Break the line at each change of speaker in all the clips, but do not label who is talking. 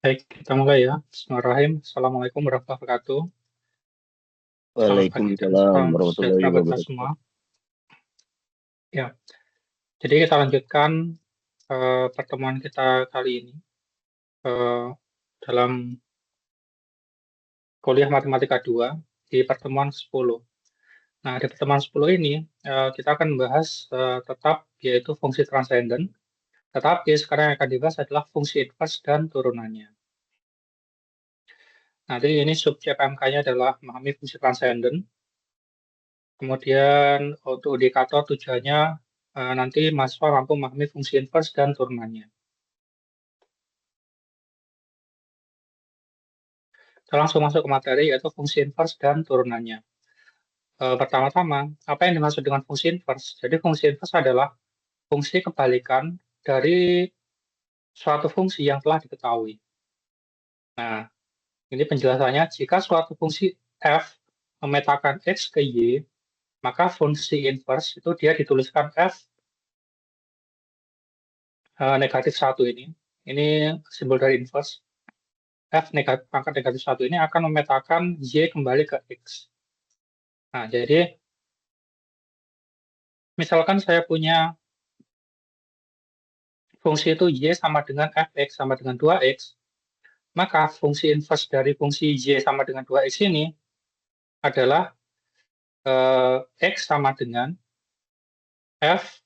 Baik, kita mulai ya. Bismillahirrahmanirrahim. Assalamualaikum warahmatullahi wabarakatuh. Selamat pagi dan
Waalaikumsalam
salam
warahmatullahi
sejahtera buat kita semua.
wabarakatuh.
Ya, jadi kita lanjutkan pertemuan kita kali ini eh, dalam kuliah Matematika 2 di pertemuan 10. Nah, di pertemuan 10 ini kita akan membahas tetap yaitu fungsi transenden, tetapi sekarang yang akan dibahas adalah fungsi inverse dan turunannya. Nanti ini subjek MK-nya adalah memahami fungsi transenden. Kemudian untuk indikator tujuannya nanti mahasiswa mampu memahami fungsi inverse dan turunannya. Kita langsung masuk ke materi yaitu fungsi inverse dan turunannya. Pertama-tama, apa yang dimaksud dengan fungsi inverse? Jadi fungsi inverse adalah fungsi kebalikan dari suatu fungsi yang telah diketahui. Nah, ini penjelasannya, jika suatu fungsi f memetakan x ke y, maka fungsi inverse itu dia dituliskan f negatif 1 ini. Ini simbol dari inverse. F negatif, pangkat negatif 1 ini akan memetakan Y kembali ke X. Nah, jadi misalkan saya punya fungsi itu Y sama dengan Fx sama dengan 2X, maka fungsi inverse dari fungsi Y sama dengan 2X ini adalah X sama dengan F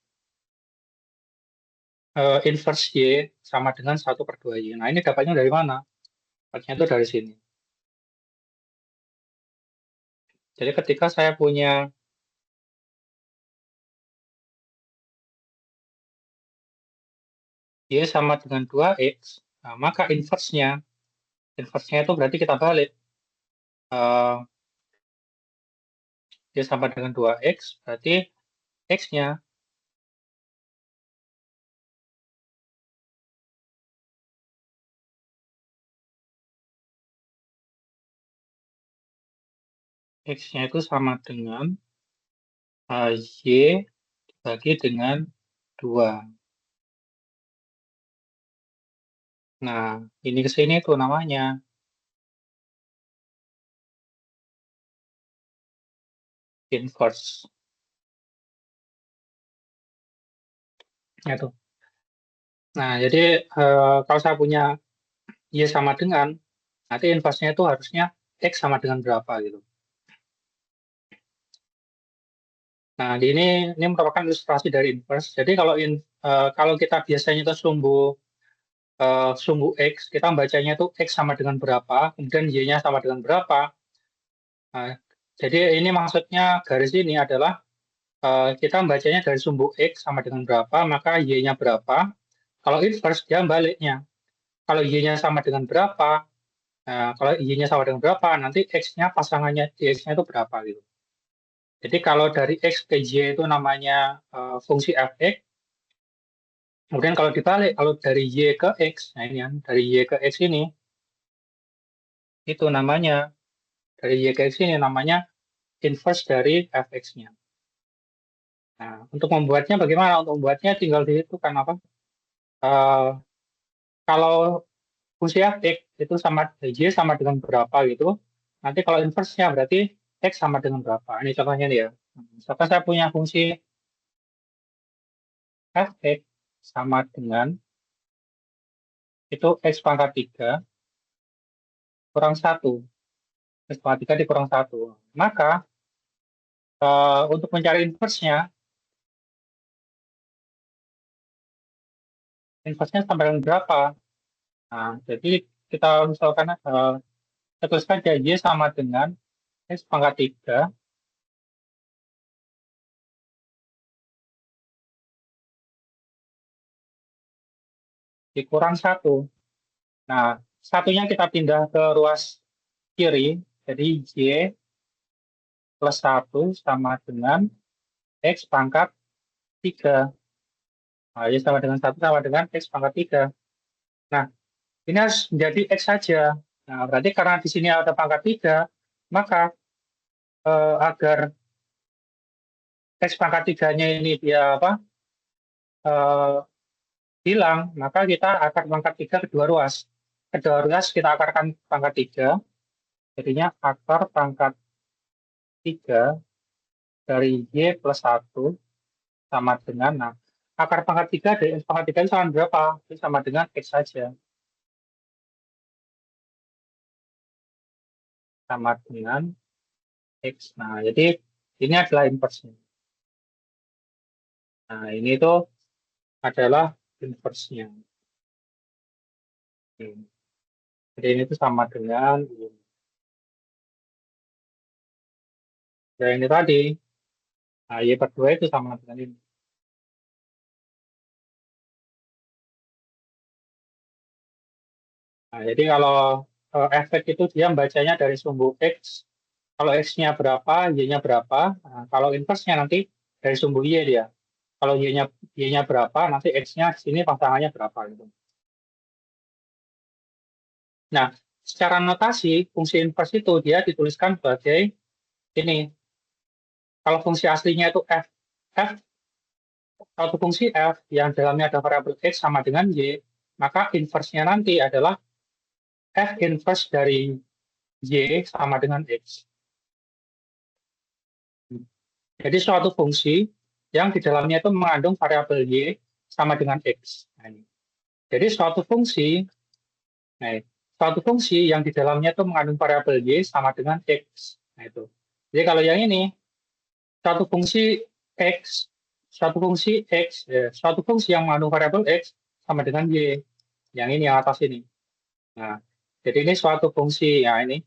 inverse Y sama dengan 1/2Y. Nah, ini dapatnya dari mana? Dapatnya itu dari sini. Jadi ketika saya punya Y sama dengan 2X, nah, maka inverse-nya itu berarti kita balik. Y sama dengan 2X, berarti X-nya X-nya itu sama dengan Y dibagi dengan 2. Nah, ini ke sini tuh namanya inverse. Ya tuh. Nah, jadi kalau saya punya Y sama dengan, nanti inverse-nya itu harusnya X sama dengan berapa gitu. Nah, ini merupakan ilustrasi dari inverse. Jadi kalau kita biasanya itu sumbu X, kita bacanya itu X sama dengan berapa, kemudian Y-nya sama dengan berapa. Nah, jadi ini maksudnya garis ini adalah kita membacanya dari sumbu X sama dengan berapa, maka Y-nya berapa. Kalau inverse, dia baliknya. Kalau Y-nya sama dengan berapa, kalau Y-nya sama dengan berapa, nanti X-nya pasangannya di X-nya itu berapa gitu. Jadi kalau dari X ke Y itu namanya fungsi fx, kemudian kalau dibalik, kalau dari Y ke X, nah ini kan, dari Y ke X ini, itu namanya, dari Y ke X ini namanya inverse dari fx-nya. Nah, untuk membuatnya bagaimana? Untuk membuatnya tinggal dihitungkan apa? Eh, kalau fungsi f(x) itu sama y sama dengan berapa gitu. Nanti kalau inverse-nya berarti x sama dengan berapa. Ini contohnya nih ya. Misalkan saya punya fungsi f(x) sama dengan itu x pangkat 3 kurang 1. X pangkat 3 dikurang 1. Maka untuk mencari inverse-nya sampai dengan berapa? Nah, jadi kita misalkan kita tuliskan y sama dengan x pangkat 3 dikurang 1. Nah, satunya kita pindah ke ruas kiri, jadi Y plus 1 sama dengan X pangkat 3. Nah, Y sama dengan 1 sama dengan X pangkat 3. Nah, ini harus menjadi X saja. Nah, berarti karena di sini ada pangkat 3, maka agar X pangkat 3-nya ini dia apa hilang, maka kita akan pangkat 3 kedua ruas. kedua ruas kita akarkan pangkat 3, jadinya akar pangkat 3 dari Y plus 1 sama dengan, nah, akar pangkat 3 dari X pangkat 3 itu sama berapa? Itu sama dengan X saja. Sama dengan X. Nah, jadi ini adalah inverse-nya. Nah, ini itu adalah inverse-nya. Jadi ini itu sama dengan ini. Dan ini tadi, nah, Y per 2 itu sama dengan ini. Nah, jadi kalau efek itu dia bacanya dari sumbu X. Kalau X-nya berapa, Y-nya berapa. Nah, kalau inverse-nya nanti dari sumbu Y dia. Kalau Y-nya berapa, nanti X-nya sini pasangannya berapa gitu. Nah, secara notasi, fungsi inverse itu dia dituliskan sebagai ini. Kalau fungsi aslinya itu f satu fungsi f yang dalamnya ada variabel X sama dengan Y, maka inverse-nya nanti adalah f inverse dari Y sama dengan X. Jadi suatu fungsi yang di dalamnya itu mengandung variabel Y sama dengan X. Nah, ini. Jadi nah, suatu fungsi yang di dalamnya itu mengandung variabel Y sama dengan X. Nah, itu. Jadi kalau yang ini, suatu fungsi X, suatu fungsi yang mengandung variabel X sama dengan Y. Yang ini, yang atas ini. Nah, jadi ini suatu fungsi, ya ini.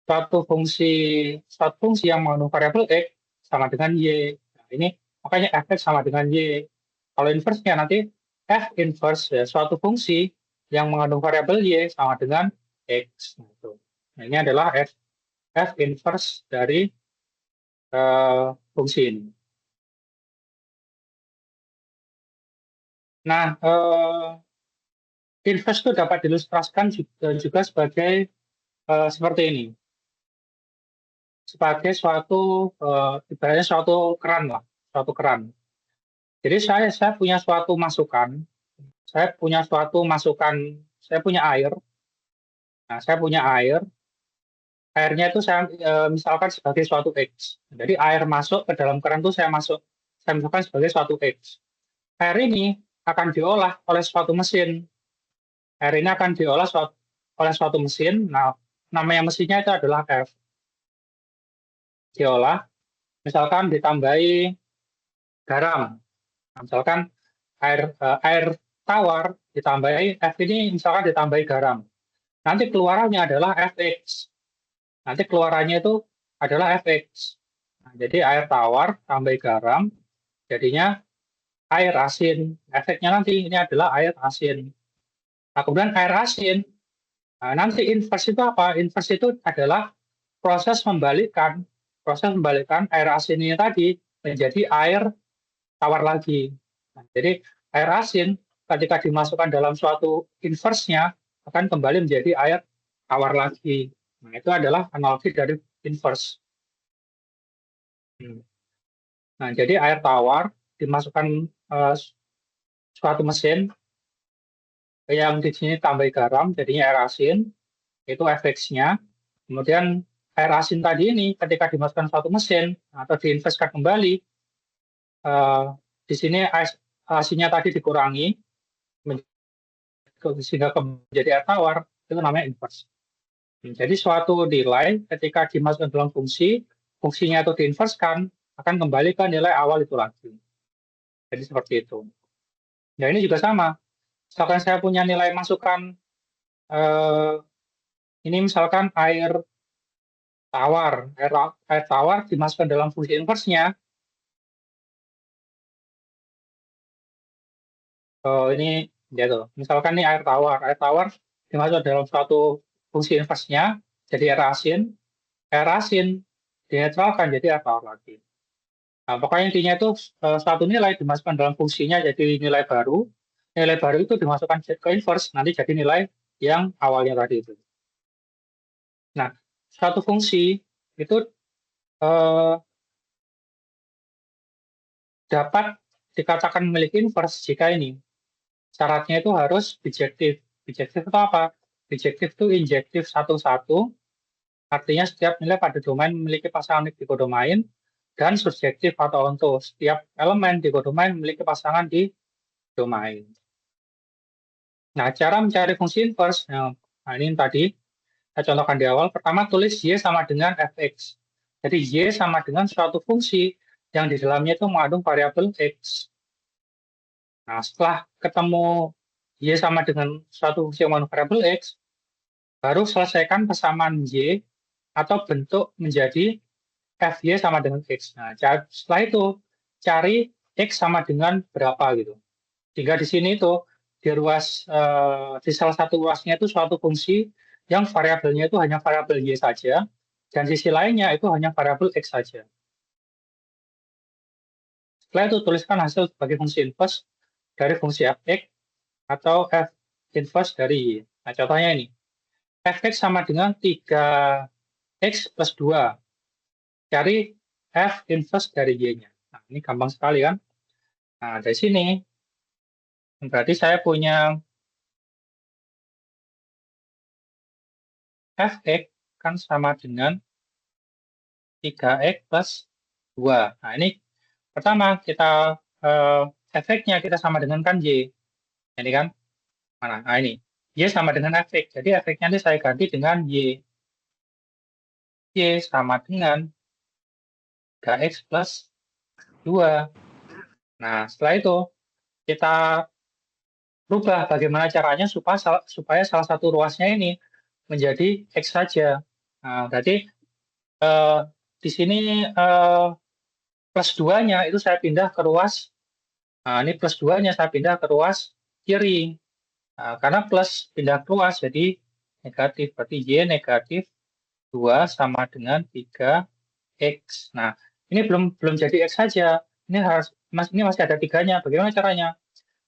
Suatu fungsi yang mengandung variabel X sama dengan Y. Nah, ini makanya Fx sama dengan Y. Kalau inverse-nya nanti F inverse ya, suatu fungsi yang mengandung variabel Y sama dengan X. Nah, itu. Nah, ini adalah F inverse dari fungsi ini. Nah, inverse itu dapat diilustrasikan juga sebagai seperti ini. Sebagai suatu ibaratnya suatu keran lah, suatu keran. Jadi saya punya suatu masukan, saya punya air. Nah, saya punya air. Airnya itu saya misalkan sebagai suatu X. Jadi air masuk ke dalam keran itu saya misalkan sebagai suatu X. Air ini akan diolah oleh suatu mesin. Air ini akan diolah oleh suatu mesin. Nah, namanya mesinnya itu adalah F. Diolah, misalkan ditambahi garam. Nah, misalkan air tawar ditambahi F ini misalkan ditambahi garam. Nanti keluarannya adalah Fx. Nanti keluarannya itu adalah Fx. Nah, jadi air tawar tambah garam, jadinya air asin. Efeknya nanti ini adalah air asin. Nah, kemudian air asin, nah, nanti inverse itu apa? Inverse itu adalah proses membalikkan air asin ini tadi menjadi air tawar lagi. Nah, jadi air asin ketika dimasukkan dalam suatu inverse-nya akan kembali menjadi air tawar lagi. Nah, itu adalah analogi dari inverse. Nah, jadi air tawar dimasukkan suatu mesin yang di sini tambah garam, jadinya air asin, itu Fx-nya. Kemudian air asin tadi ini ketika dimasukkan suatu mesin atau diinvestkan kembali, eh, di sini asinnya tadi dikurangi sehingga menjadi air tawar, itu namanya inverse. Jadi suatu nilai ketika dimasukkan dalam fungsinya itu diinverskan, akan kembali ke nilai awal itu lagi. Jadi seperti itu. Nah, ini juga sama. Misalkan saya punya nilai masukan, eh, ini misalkan air tawar dimasukkan dalam fungsi inverse-nya, ini ya tuh. Misalkan ini air tawar dimasukkan dalam suatu fungsi inverse-nya, jadi air asin dinetralkan jadi air tawar lagi. Nah, pokoknya intinya itu suatu nilai dimasukkan dalam fungsinya jadi nilai baru itu dimasukkan ke inverse, nanti jadi nilai yang awalnya tadi itu. Nah, suatu fungsi itu eh, dapat dikatakan memiliki inverse jika ini syaratnya itu harus bijektif. Bijektif itu apa? Bijektif itu injektif satu-satu, artinya setiap nilai pada domain memiliki pasangan di kodomain, dan subjektif atau onto, setiap elemen di kodomain memiliki pasangan di domain. Nah, cara mencari fungsi inverse, nah ini tadi saya contohkan di awal, pertama tulis Y sama dengan Fx. Jadi Y sama dengan suatu fungsi yang di dalamnya itu mengandung variabel X. Nah, setelah ketemu Y sama dengan suatu fungsi yang mengandung variabel X, baru selesaikan persamaan Y atau bentuk menjadi Fy sama dengan X. Nah, setelah itu cari X sama dengan berapa gitu. Sehingga di sini itu di di salah satu ruasnya itu suatu fungsi yang variabelnya itu hanya variabel Y saja, dan sisi lainnya itu hanya variabel X saja. Setelah itu tuliskan hasil sebagai fungsi inverse dari fungsi Fx atau F inverse dari Y. Nah, contohnya ini. Fx sama dengan 3x plus 2. Cari F inverse dari Y-nya. Nah, ini gampang sekali kan? Nah, dari sini berarti saya punya Fx kan sama dengan 3x plus 2. Nah, ini pertama kita efeknya kita sama dengan kan Y. Ini kan? Mana? Nah, ini. Y sama dengan efek. Jadi efeknya nanti saya ganti dengan Y. Y sama dengan 3x plus 2. Nah, setelah itu kita rubah bagaimana caranya supaya salah satu ruasnya ini menjadi X saja. Nah, berarti eh, di sini plus 2-nya itu saya pindah ke ruas. Nah, ini plus 2-nya saya pindah ke ruas kiri. Nah, karena plus pindah ke ruas jadi negatif. Berarti Y negatif 2 sama dengan 3X. Nah, ini belum belum jadi X saja. Ini masih ada tiganya. Bagaimana caranya?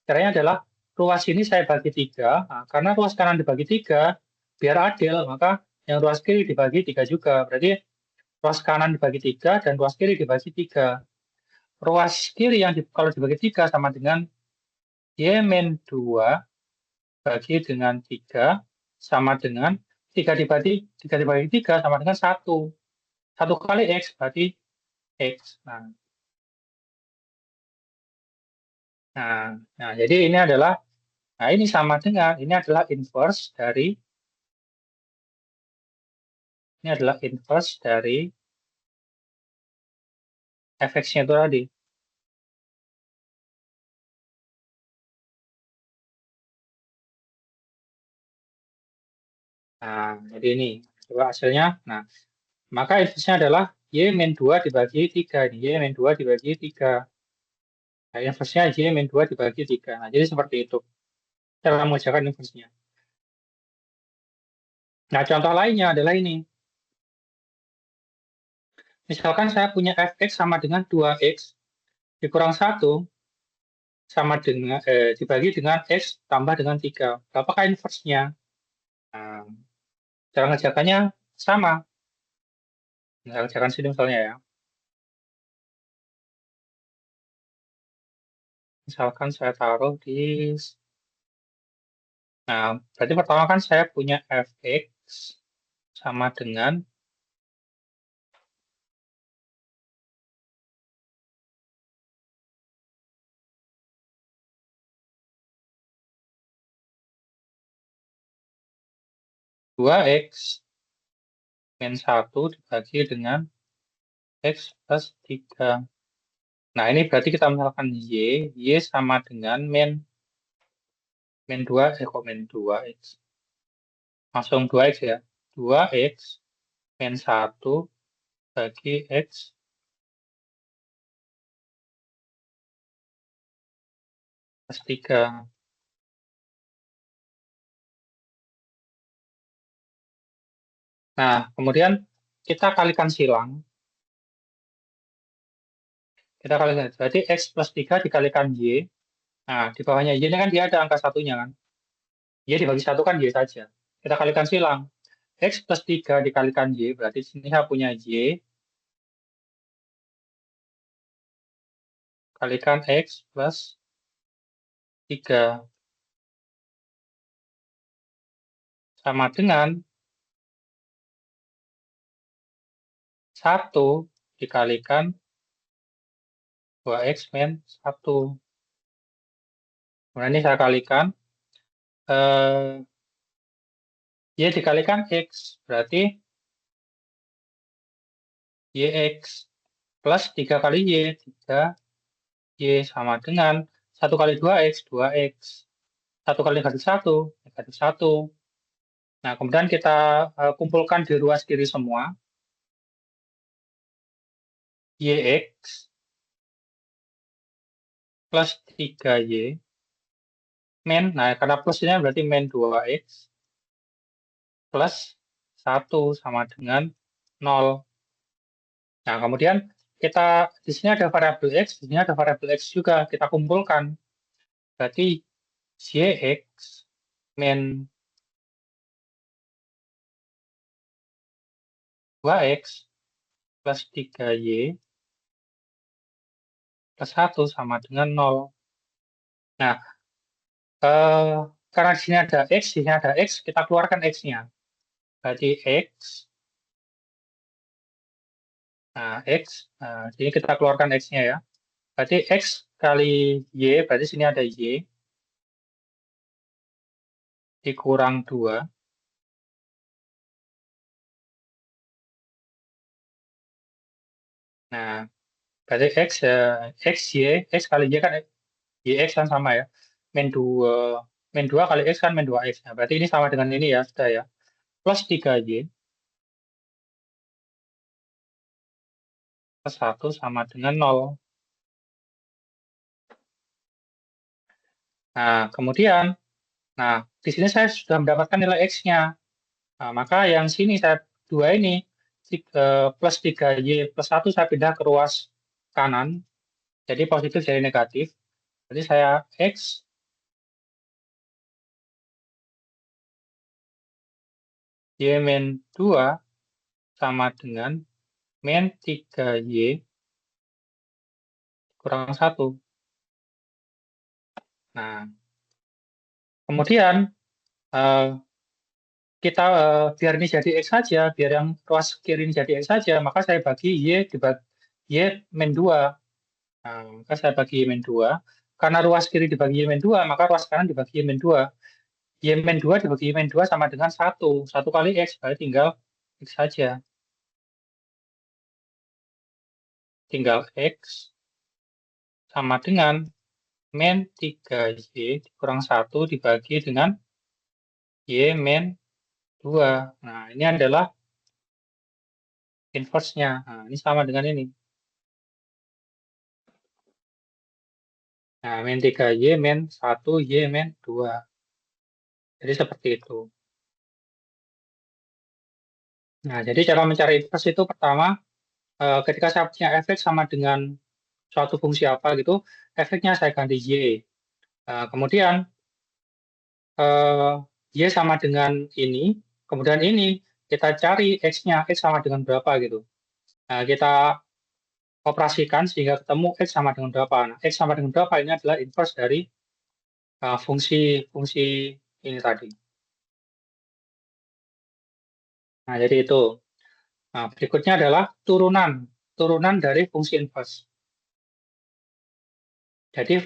Caranya adalah ruas ini saya bagi 3. Nah, karena ruas kanan dibagi 3, biar adil, maka yang ruas kiri dibagi 3 juga. Berarti ruas kanan dibagi 3 dan ruas kiri dibagi 3. Ruas kiri kalau dibagi 3 sama dengan Y-2 bagi dengan 3 sama dengan 3 dibagi 3 sama dengan 1. 1 kali X berarti X. Nah, jadi ini sama dengan, ini adalah inverse dari fx-nya itu tadi. Nah, jadi ini coba hasilnya. Nah, maka inverse-nya adalah Y-2 dibagi 3. Ini Y-2 dibagi 3. Nah, inverse-nya Y-2 dibagi 3. Nah, jadi seperti itu cara mengerjakan inverse-nya. Nah, contoh lainnya adalah ini. Misalkan saya punya fx sama dengan 2x dikurang 1 sama dengan dibagi dengan x tambah dengan 3. Apakah inverse-nya? Nah, cara mengerjakannya sama. Nah, kerjakan sini misalnya ya. Misalkan saya taruh di... Nah, berarti pertama kan saya punya fx sama dengan 2x min 1 dibagi dengan x plus 3. Nah, ini berarti kita misalkan y sama dengan min 2, kok min 2x? Langsung 2x ya. 2x min 1 bagi x plus 3. Nah, kemudian kita kalikan silang. Kita kalikan, berarti x plus 3 dikalikan y. Nah, di bawahnya y ini kan dia ada angka satunya kan. Y dibagi 1 kan y saja. Kita kalikan silang. X plus 3 dikalikan y, berarti sini saya punya y kalikan x plus 3. sama dengan 1 dikalikan 2x min 1. Kemudian ini saya kalikan. Y dikalikan X, berarti YX plus 3 kali Y, 3Y sama dengan 1 kali 2X, 2X. 1 kali negatif 1, negatif 1. Nah, kemudian kita kumpulkan di ruas kiri semua. YX plus 3Y min, nah karena plusnya berarti min 2X plus 1 sama dengan 0. Nah, kemudian kita di sini ada variabel X, di sini ada variabel X juga, kita kumpulkan. Berarti YX min 2X plus 3Y plus 1 sama dengan 0. Nah, karena di sini ada X, di sini ada X, kita keluarkan X-nya. Berarti X, nah X, nah, sini kita keluarkan X-nya ya. Berarti X kali Y, berarti sini ada Y, dikurang 2. Nah, berarti X, X, Y, X kali Y kan, YX kan sama ya. Min 2 kali X kan min 2X. Nah, berarti ini sama dengan ini ya, sudah ya. Plus 3Y plus 1 sama dengan 0. Nah, kemudian, nah, di sini saya sudah mendapatkan nilai X-nya. Nah, maka yang sini saya 2 ini, plus 3Y plus 1 saya pindah ke ruas kanan. Jadi positif jadi negatif. Jadi saya X Y min 2 sama dengan min 3Y kurang 1. Nah, kemudian kita biar ini jadi X saja, biar yang ruas kiri ini jadi X saja, maka saya bagi Y dibagi Y min 2. Nah, maka saya bagi Y min 2. Karena ruas kiri dibagi Y min 2, maka ruas kanan dibagi Y min 2. Y min 2 dibagi Y min 2 sama dengan 1. 1 kali X, berarti tinggal X saja. Tinggal X sama dengan min 3Y kurang 1 dibagi dengan Y min 2. Nah, ini adalah inverse-nya. Nah, ini sama dengan ini. Nah, min 3Y min 1 Y min 2. Jadi seperti itu. Nah, jadi cara mencari inverse itu pertama, ketika saya punya efek sama dengan suatu fungsi apa gitu, efeknya saya ganti Y. Kemudian, Y sama dengan ini, kemudian ini kita cari X-nya, X sama dengan berapa gitu. Nah, kita operasikan sehingga ketemu X sama dengan berapa. Nah, X sama dengan berapa ini adalah inverse dari fungsi ini tadi. Nah, jadi itu. Nah, berikutnya adalah turunan dari fungsi inverse. Jadi,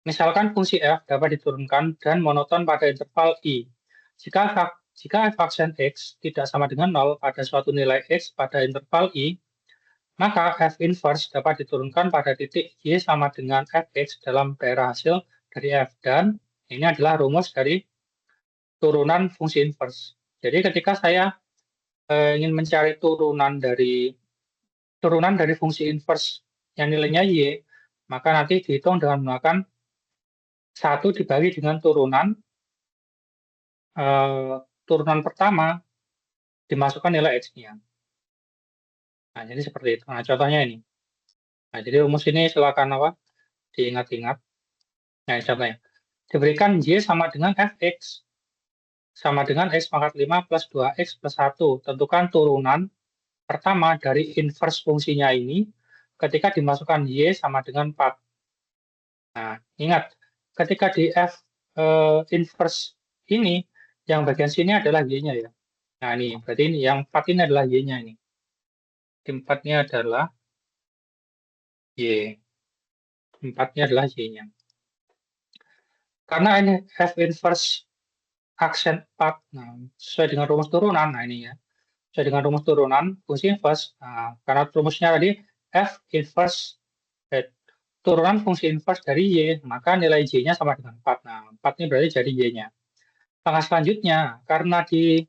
misalkan fungsi f dapat diturunkan dan monoton pada interval i. Jika f aksen x tidak sama dengan 0 pada suatu nilai x pada interval i, maka f inverse dapat diturunkan pada titik y sama dengan fx dalam daerah hasil dari f. Dan ini adalah rumus dari turunan fungsi inverse. Jadi ketika saya ingin mencari turunan dari fungsi inverse yang nilainya y, maka nanti dihitung dengan menggunakan 1 dibagi dengan turunan pertama dimasukkan nilai X-nya. Nah, jadi seperti itu. Nah, contohnya ini. Nah, jadi rumus ini silakan apa? Diingat-ingat. Nah, contohnya. Diberikan Y sama dengan Fx sama dengan X pangkat 5 plus 2X plus 1. Tentukan turunan pertama dari inverse fungsinya ini ketika dimasukkan Y sama dengan 4. Nah, ingat, ketika di F inverse ini Yang bagian sini adalah Y-nya ya. Nah, ini berarti ini yang 4 ini adalah Y-nya ini. 4-nya adalah Y. 4-nya adalah Y-nya. Karena ini F inverse aksen 4, nah, sesuai dengan rumus turunan, nah ini ya. Sesuai dengan rumus turunan, fungsi inverse, nah, karena rumusnya tadi F inverse, turunan fungsi inverse dari Y, maka nilai Y-nya sama dengan 4. Nah, 4 ini berarti jadi Y-nya. Langkah selanjutnya, karena di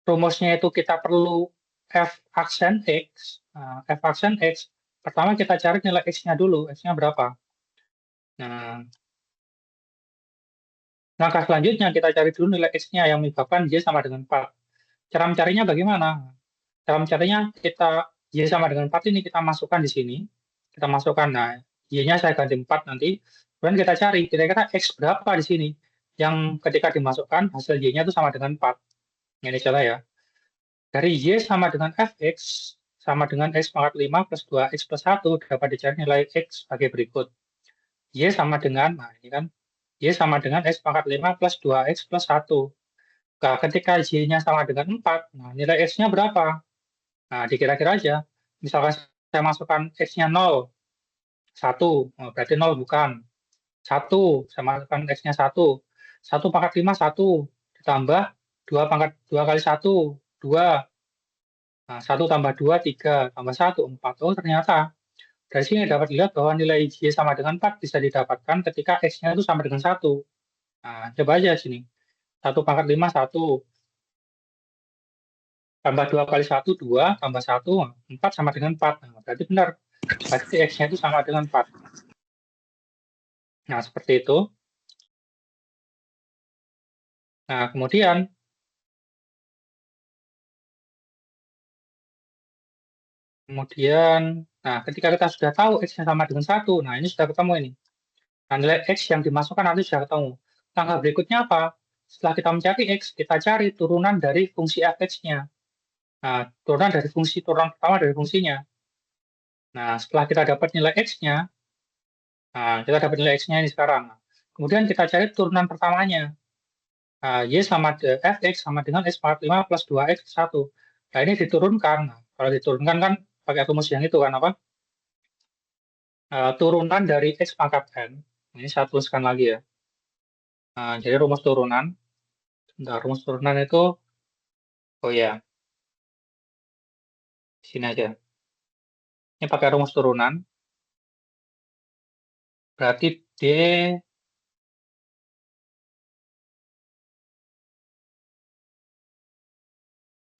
rumusnya itu kita perlu F aksen X, nah, F aksen X, pertama kita cari nilai X-nya dulu, X-nya berapa. Nah, langkah selanjutnya kita cari dulu nilai X-nya yang menyebabkan Y sama dengan 4. Cara mencarinya bagaimana? Cara mencarinya kita Y sama dengan 4 ini kita masukkan di sini. Kita masukkan, nah Y-nya saya ganti 4 nanti. Kemudian kita cari kira-kira X berapa di sini. Yang ketika dimasukkan hasil Y-nya itu sama dengan 4. Ini cara ya. Dari Y sama dengan Fx sama dengan X pangkat 5 plus 2X plus 1 dapat dicari nilai X sebagai berikut. Y sama dengan, nah ini kan, Y sama dengan X pangkat 5 plus 2X plus 1. Nah, ketika Y-nya sama dengan 4, nah nilai X-nya berapa? Nah, dikira-kira aja. Misalkan saya masukkan X-nya 0, 1, oh, berarti 0 bukan. 1, saya masukkan X-nya 1. 1 pangkat 5, 1. Ditambah 2 pangkat 2 kali 1, 2. Nah, 1 tambah 2, 3. Tambah 1, 4. Oh, ternyata dari sini dapat dilihat bahwa nilai Y sama dengan 4 bisa didapatkan ketika X-nya itu sama dengan 1. Nah, coba aja sini. 1 pangkat 5, 1. Tambah 2 kali 1, 2. Tambah 1, 4 sama dengan 4. Nah, berarti benar. Berarti X-nya itu sama dengan 4. Nah, seperti itu. Nah, kemudian, nah, ketika kita sudah tahu X-nya sama dengan 1, nah ini sudah ketemu ini. Nah, nilai X yang dimasukkan nanti sudah ketemu. Langkah berikutnya apa? Setelah kita mencari X, kita cari turunan dari fungsi fx-nya. Nah, turunan pertama dari fungsinya. Nah, setelah kita dapat nilai X-nya, nah, kita dapat nilai X-nya ini sekarang. Kemudian kita cari turunan pertamanya. Nah, Fx sama dengan X pangkat 5 plus 2X plus 1. Nah, ini diturunkan. Nah, kalau diturunkan kan pakai rumus yang itu kan apa? Turunan dari X pangkat N. Ini saya tuliskan lagi ya. Nah, jadi rumus turunan. Nah, rumus turunan itu, oh ya, sini aja. Ini pakai rumus turunan. Berarti D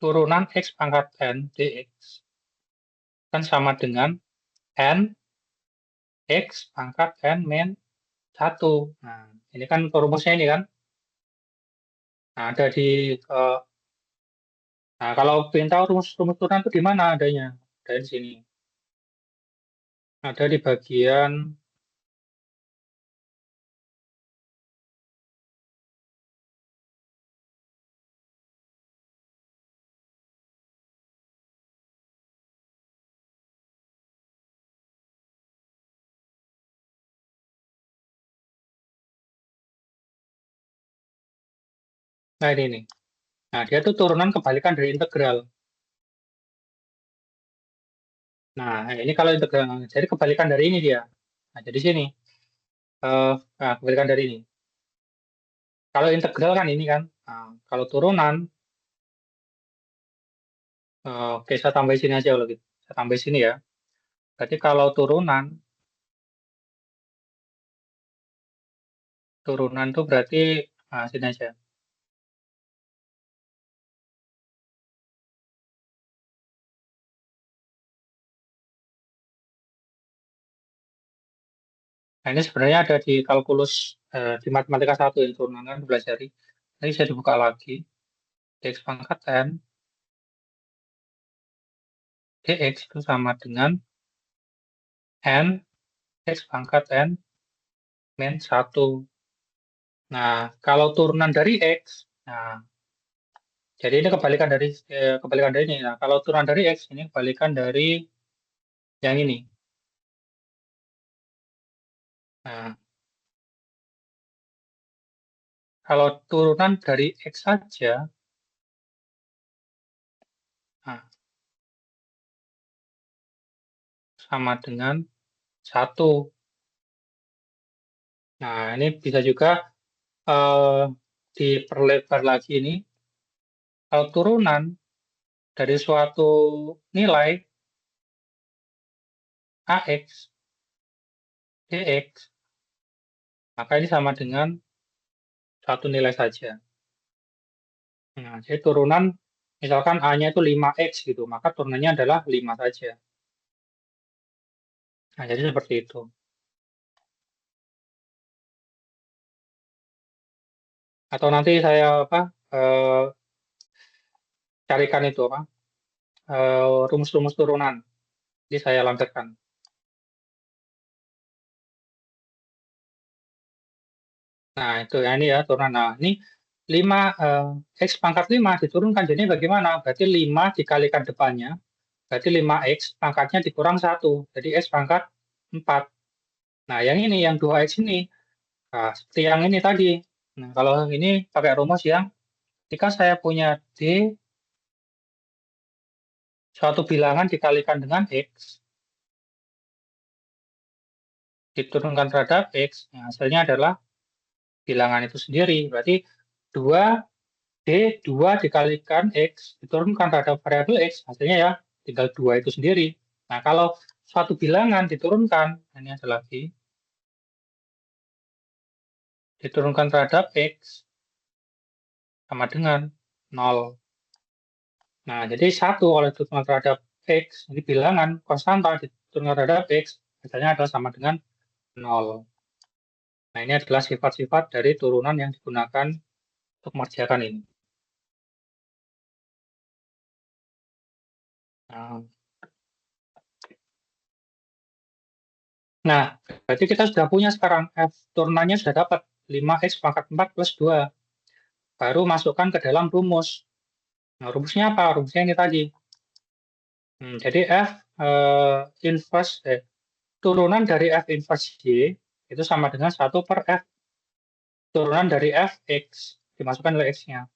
turunan X pangkat N dx kan sama dengan N X pangkat N min 1. Nah, ini kan rumusnya ini kan. Nah, ada di, eh, nah kalau ingin tahu rumus turunan itu di mana adanya? Ada di sini. Ada di bagian, nah ini nih. Nah, dia tuh turunan kebalikan dari integral. Nah, ini kalau integral, jadi kebalikan dari ini dia. Nah, jadi sini. Nah, kebalikan dari ini. Kalau integral kan ini kan. Nah, kalau turunan, oke saya tambah sini aja kalau gitu. Saya tambah sini ya. Berarti kalau turunan tuh berarti, nah, sini aja. Nah, ini sebenarnya ada di kalkulus, di matematika 1 yang turunan kan pelajari. Nanti saya dibuka lagi. Dx pangkat n dx itu sama dengan n x pangkat n min 1. Nah, kalau turunan dari x, nah, jadi ini kebalikan dari ini. Nah, kalau turunan dari x ini kebalikan dari yang ini. Nah, Kalau turunan dari X saja, nah, sama dengan 1. Nah, ini bisa juga eh, diperlebar lagi ini. Kalau turunan dari suatu nilai AX, DX, maka ini sama dengan satu nilai saja. Nah, jadi turunan, misalkan A-nya itu 5X gitu, maka turunannya adalah 5 saja. Nah, jadi seperti itu. Atau nanti saya apa carikan itu apa rumus-rumus turunan. Jadi saya lampirkan. Nah, itu ya ini ya turunan. Nah, ini 5 X pangkat 5 diturunkan. Jadi bagaimana? Berarti 5 dikalikan depannya. Berarti 5X pangkatnya dikurang 1. Jadi X pangkat 4. Nah, yang ini, yang 2X ini. Nah, seperti yang ini tadi. Nah, kalau ini pakai rumus yang ketika saya punya D, suatu bilangan dikalikan dengan X, diturunkan terhadap X, nah, hasilnya adalah bilangan itu sendiri. Berarti 2 dikalikan X, diturunkan terhadap variabel X, hasilnya ya tinggal 2 itu sendiri. Nah, kalau suatu bilangan diturunkan, ini ada lagi, diturunkan terhadap X, sama dengan 0. Nah, jadi 1 kalau diturunkan terhadap X, ini bilangan konstanta diturunkan terhadap X, hasilnya adalah sama dengan 0. Nah, ini adalah sifat-sifat dari turunan yang digunakan untuk mengerjakan ini. Nah, berarti kita sudah punya sekarang F turunannya sudah dapat 5X pangkat 4 plus 2. Baru masukkan ke dalam rumus. Nah, rumusnya apa? Rumusnya ini tadi. Jadi F inverse, turunan dari F inverse Y itu sama dengan 1 per F turunan dari Fx. Dimasukkan oleh X-nya.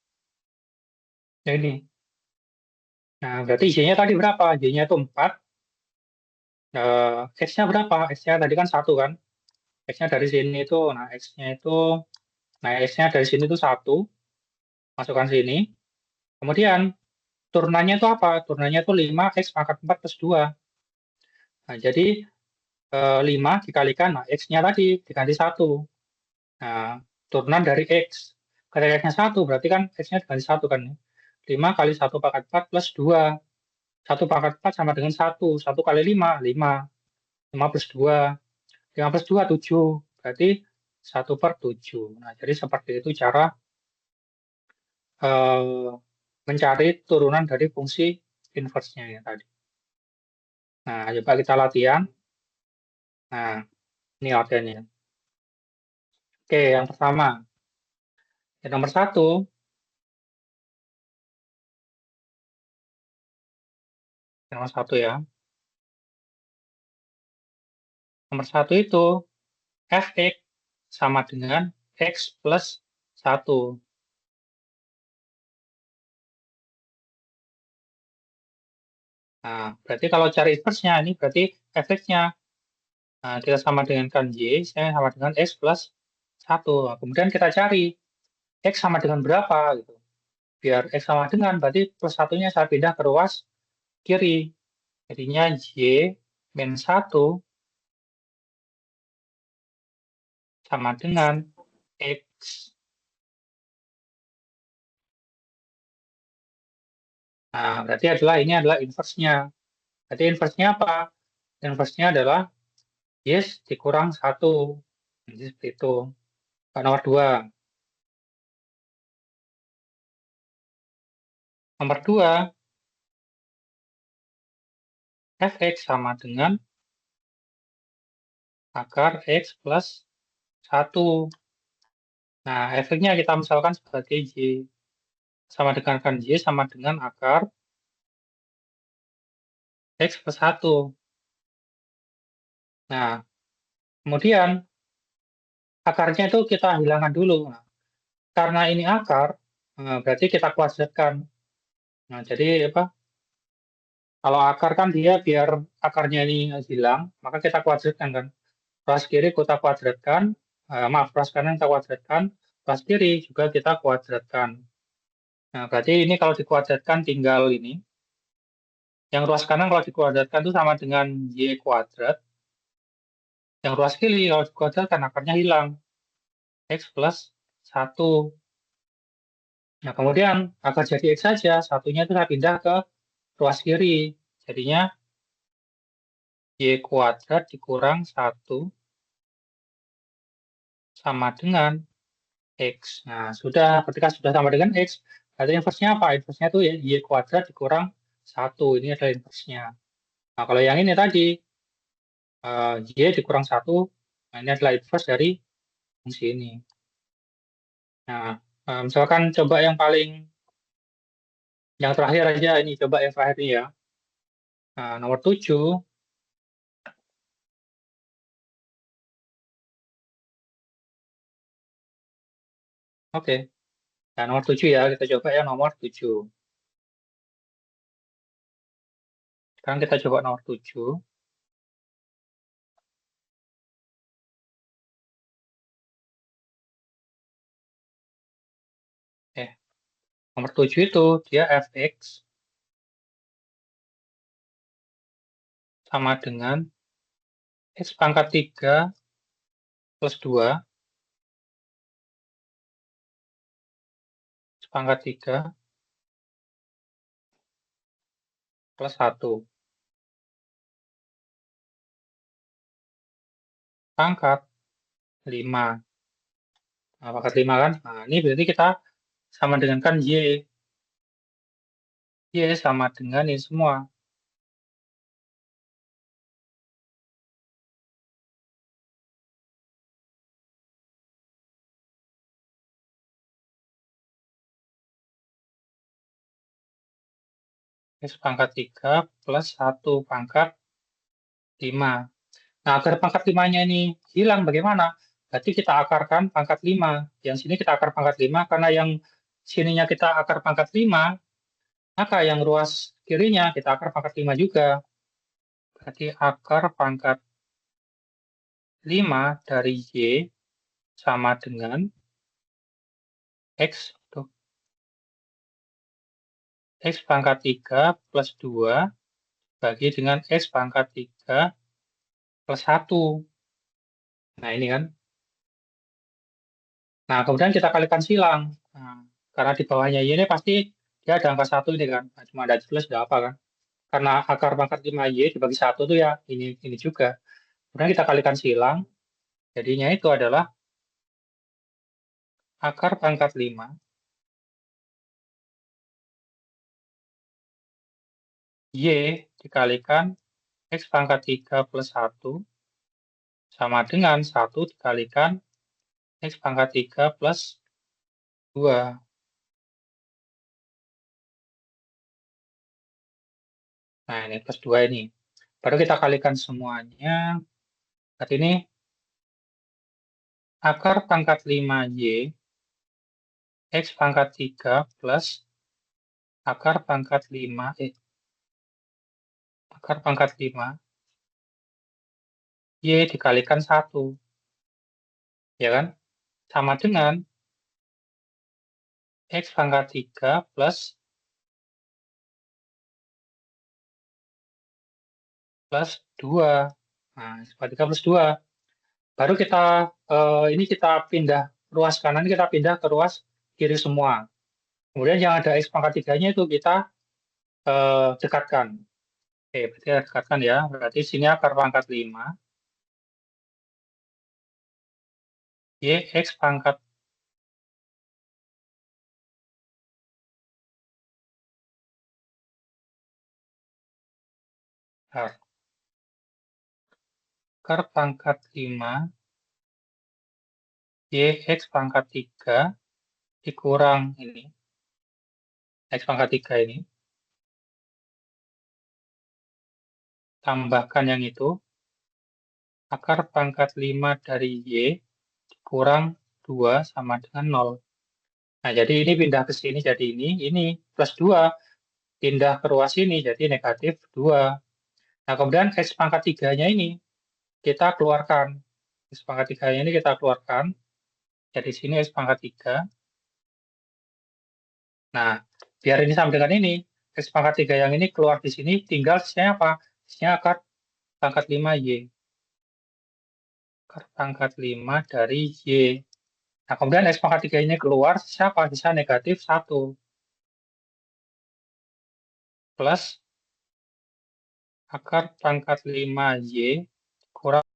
Nah, ini. Nah, berarti Y-nya tadi berapa? Y-nya itu 4. X-nya berapa? X-nya tadi kan 1 kan? X-nya dari sini itu, nah X-nya itu, nah X-nya dari sini itu 1. Masukkan sini. Kemudian turunannya itu apa? Turunannya itu 5X pangkat 4 plus 2. Nah, jadi 5 dikalikan, nah X-nya tadi diganti 1. Nah, turunan dari X. Ketika X-nya 1, berarti kan X-nya diganti 1 kan. 5 kali 1 pangkat 4 plus 2. 1 pangkat 4 sama dengan 1. 1 kali 5, 5. 5 plus 2. 5 plus 2, 7. Berarti 1 per 7. Nah, jadi seperti itu cara eh, mencari turunan dari fungsi inverse-nya ya tadi. Nah, coba kita latihan. Nah, ini latihannya. Oke, yang pertama. Yang nomor 1, yang nomor 1 ya. Nomor 1 itu fx sama dengan x plus 1. Nah, berarti kalau cari inverse-nya, ini berarti fx-nya. Nah, kita sama dengan kan y, saya sama dengan x plus 1. Nah, kemudian kita cari x sama dengan berapa gitu. Biar x sama dengan, berarti plus 1-nya saya pindah ke ruas kiri. Jadinya y min 1 sama dengan x. Nah, berarti ini adalah inverse-nya. Berarti inverse-nya apa? Inverse-nya adalah yes dikurang 1. Jadi seperti itu. Nomor 2. Nomor 2, fx sama dengan akar x plus 1. Nah, efeknya kita misalkan sebagai y. Sama dengan kan y sama dengan akar x plus 1. Nah, kemudian akarnya itu kita hilangkan dulu. Nah, karena ini akar, berarti kita kuadratkan. Nah, jadi apa? Kalau akar kan dia biar akarnya ini hilang, maka kita kuadratkan kan. Ruas kiri kita kuadratkan, maaf, ruas kanan kita kuadratkan, ruas kiri juga kita kuadratkan. Nah, berarti ini kalau dikuadratkan tinggal ini. Yang ruas kanan kalau dikuadratkan itu sama dengan Y kuadrat. Yang ruas kiri kalau dikuadratkan akarnya hilang. X plus 1. Nah, kemudian agar jadi X saja, satunya itu saya pindah ke ruas kiri. Jadinya Y kuadrat dikurang 1 sama dengan X. Nah, sudah, ketika sudah sama dengan X, berarti inversnya apa? Inversnya itu Y kuadrat dikurang 1. Ini adalah inversnya. Nah, kalau yang ini tadi, Y dikurang 1, nah ini adalah inverse dari fungsi ini. Nah, misalkan coba yang terakhir aja ini, coba yang terakhir ini ya. Nah, nomor 7, oke. Nah, nomor 7 ya, kita coba ya nomor 7. Sekarang kita coba nomor 7. Nomor 7 itu dia fx sama dengan x pangkat 3 plus 2, x pangkat 3 plus 1, pangkat 5. Nah, pangkat 5 kan? Nah, ini berarti kita sama dengan kan y. Y sama dengan ini semua. X pangkat 3 plus 1 pangkat 5. Nah, agar pangkat 5-nya ini hilang bagaimana? Berarti kita akarkan pangkat 5. Yang sini kita akar pangkat 5, karena yang sininya kita akar pangkat 5, maka yang ruas kirinya kita akar pangkat 5 juga. Berarti akar pangkat 5 dari Y sama dengan X, tuh, X pangkat 3 plus 2 bagi dengan X pangkat 3 plus 1. Nah, ini kan. Nah, kemudian kita kalikan silang. Nah, karena di bawahnya Y ini pasti dia ada angka 1 ini kan. Nah, cuma ada jelas ada apa kan. Karena akar pangkat 5Y dibagi 1 tuh ya ini juga. Kemudian kita kalikan silang. Jadinya itu adalah akar pangkat 5 Y dikalikan X pangkat 3 plus 1 sama dengan 1 dikalikan X pangkat 3 plus 2. Nah, ini plus 2 ini. Baru kita kalikan semuanya. Berarti ini akar pangkat 5Y X pangkat 3 plus akar pangkat 5, akar pangkat 5 Y dikalikan 1. Ya kan? Sama dengan X pangkat 3 plus 2. Nah, X pangkat 3 plus 2. Baru kita, ini kita pindah ruas kanan, kita pindah ke ruas kiri semua. Kemudian yang ada X pangkat 3-nya itu kita dekatkan. Oke, berarti kita dekatkan ya. Berarti sini akar pangkat 5. Y X pangkat akar pangkat 5 Y X pangkat 3 dikurang ini. X pangkat 3 ini. Tambahkan yang itu. Akar pangkat 5 dari Y dikurang 2 sama dengan 0. Nah, jadi ini pindah ke sini jadi ini plus 2. Pindah ke ruas ini jadi negatif 2. Nah, kemudian X pangkat 3-nya ini kita keluarkan. X pangkat 3-nya ini kita keluarkan. Jadi sini X pangkat 3. Nah, biar ini sama dengan ini, X pangkat 3 yang ini keluar di sini, tinggal sisanya apa? Sisanya akar pangkat 5Y. Akar pangkat 5 dari Y. Nah, kemudian X pangkat 3 ini keluar, sisa apa? Sisa negatif 1. Plus akar pangkat 5Y kurang.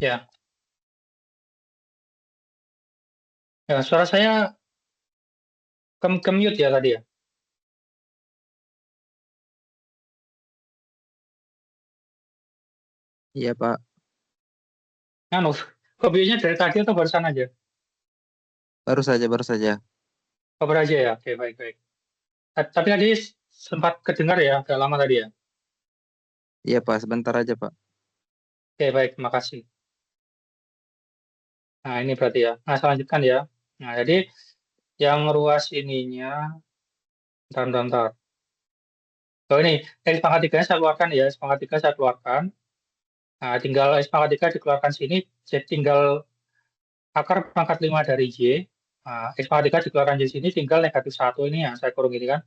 Ya, ya suara saya ke-mute ya tadi ya?
Iya, Pak.
Anu, hobinya dari tadi atau barusan aja?
Baru saja, baru saja.
Oh, baru aja ya? Oke, baik, baik. Tapi tadi sempat kedengar ya, agak lama tadi ya?
Iya, Pak. Sebentar aja, Pak.
Oke, baik, terima kasih. Nah, ini berarti ya. Nah, saya lanjutkan ya. Nah, jadi yang ruas ininya, bentar, bentar, bentar. Oh, ini, X pangkat 3 saya keluarkan ya. X pangkat 3 saya keluarkan. Nah, tinggal X pangkat 3 dikeluarkan sini, jadi tinggal akar pangkat 5 dari Y. Nah, X pangkat 3 dikeluarkan di sini, tinggal negatif 1 ini ya, saya kurung ini kan.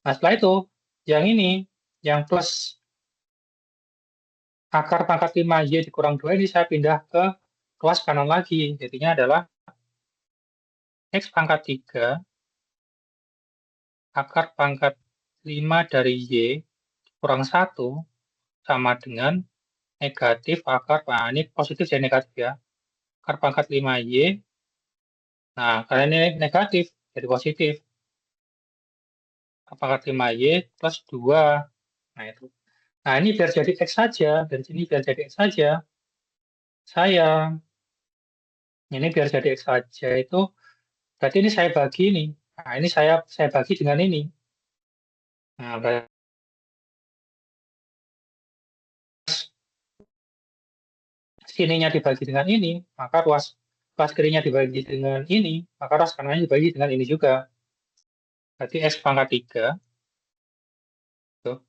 Nah, setelah itu, yang ini, yang plus akar pangkat 5Y dikurang 2 ini saya pindah ke kelas kanan lagi. Jadinya adalah X pangkat 3 akar pangkat 5 dari Y kurang 1 sama dengan negatif akar, nah ini positif ya negatif ya, akar pangkat 5Y, nah karena ini negatif, jadi positif, akar pangkat 5Y plus 2, nah itu. Nah ini biar jadi X saja, dari sini biar jadi X saja, saya, ini biar jadi X saja itu, berarti ini saya bagi ini, nah ini saya bagi dengan ini, nah berarti sininya dibagi dengan ini, maka ruas kirinya dibagi dengan ini, maka ruas kanannya dibagi dengan ini juga. Berarti X pangkat 3, tuh,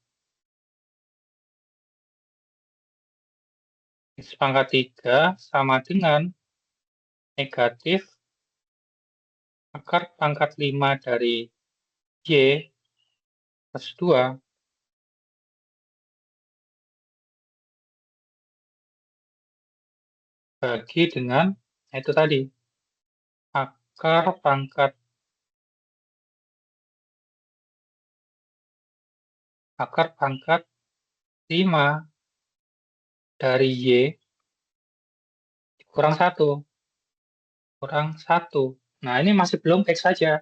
X pangkat 3 sama dengan negatif akar pangkat 5 dari Y plus 2 bagi dengan, itu tadi, akar pangkat 5 dari Y kurang 1. Kurang 1. Nah, ini masih belum X saja.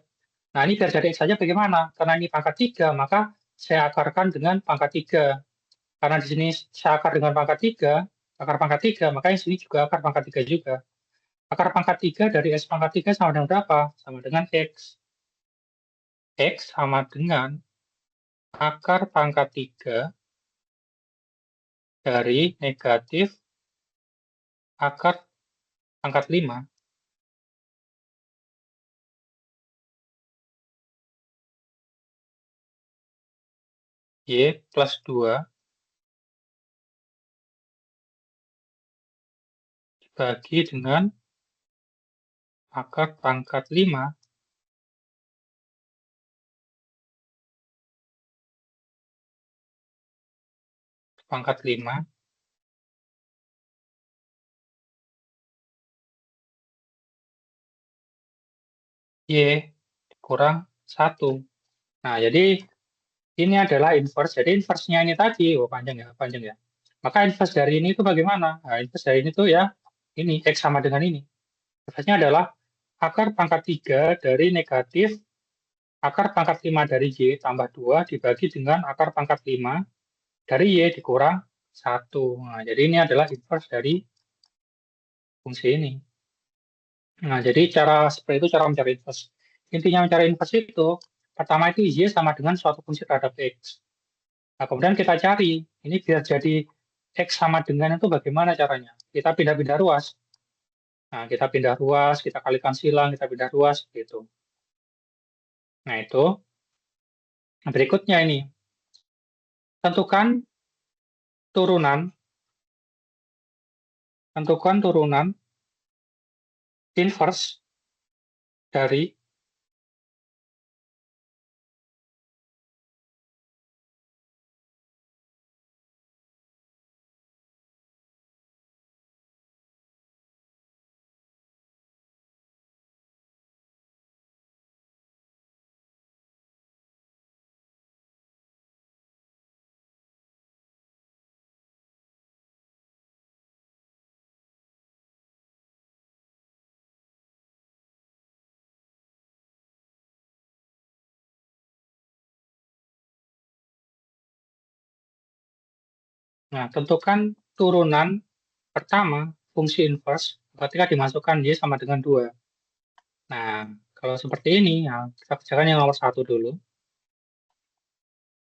Nah, ini biar jadi X saja bagaimana? Karena ini pangkat 3, maka saya akarkan dengan pangkat 3. Karena di sini saya akar dengan pangkat 3, akar pangkat 3, maka di sini juga akar pangkat 3 juga. Akar pangkat 3 dari X pangkat 3 sama dengan berapa? Sama dengan X. X sama dengan akar pangkat 3 dari negatif akar pangkat 5. Y plus 2 dibagi dengan akar pangkat 5 pangkat 5 Y kurang 1. Nah, jadi ini adalah inverse. Jadi inverse-nya ini tadi, oh panjang ya, panjang ya. Maka inverse dari ini itu bagaimana? Nah, inverse dari ini tuh ya, ini X sama dengan ini. Inverse-nya adalah akar pangkat 3 dari negatif akar pangkat 5 dari Y tambah 2 dibagi dengan akar pangkat 5 dari Y dikurang 1. Nah, jadi ini adalah inverse dari fungsi ini. Nah, jadi cara seperti itu cara mencari inverse. Intinya mencari inverse itu, pertama itu Y sama dengan suatu fungsi terhadap X. Nah, kemudian kita cari, ini biar jadi X sama dengan itu bagaimana caranya? Kita pindah-pindah ruas. Nah, kita pindah ruas, kita kalikan silang, kita pindah ruas, gitu. Nah, itu. Nah, berikutnya ini, tentukan turunan, tentukan turunan inverse dari Nah, tentukan turunan pertama fungsi inverse ketika dimasukkan Y sama dengan 2. Nah, kalau seperti ini, ya, kita kerjakan yang nomor 1 dulu.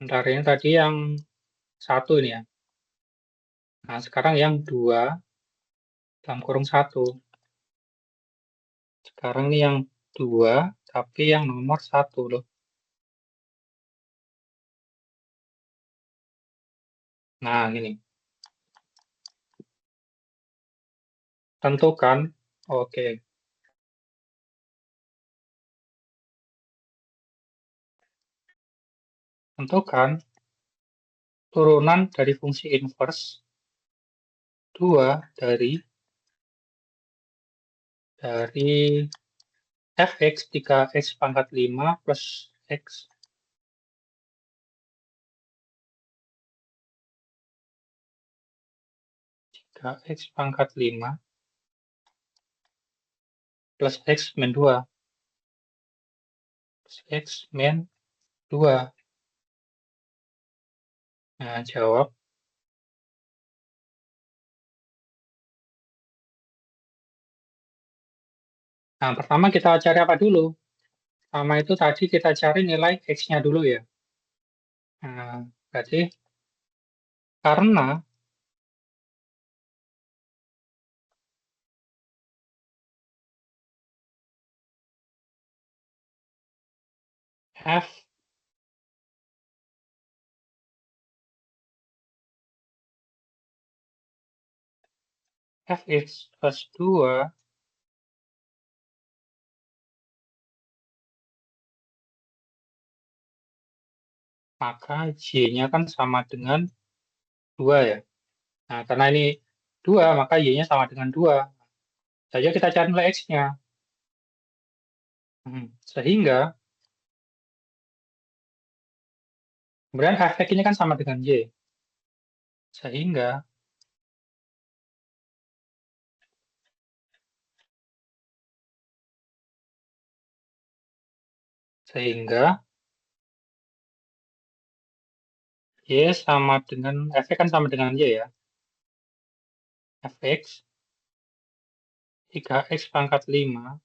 Bentar, ini tadi yang 1 ini ya. Nah, sekarang yang 2 dalam kurung 1. Sekarang ini yang 2, tapi yang nomor 1 loh. Nah, gini. Tentukan, oke. Tentukan turunan dari fungsi inverse 2 dari fx 3x pangkat 5 plus x 3x pangkat 5 plus x min 2 plus x min 2. Nah, jawab. Nah, pertama kita cari apa dulu? Pertama itu tadi kita cari nilai x-nya dulu ya. Nah, berarti karena f fx plus 2 maka y-nya kan sama dengan 2 ya. Nah, karena ini 2, maka y-nya sama dengan 2. Saja kita cari nilai x-nya. Sehingga, kemudian fx ini kan sama dengan y. Sehingga, sehingga y sama dengan, fx kan sama dengan y ya. Fx 3x pangkat 5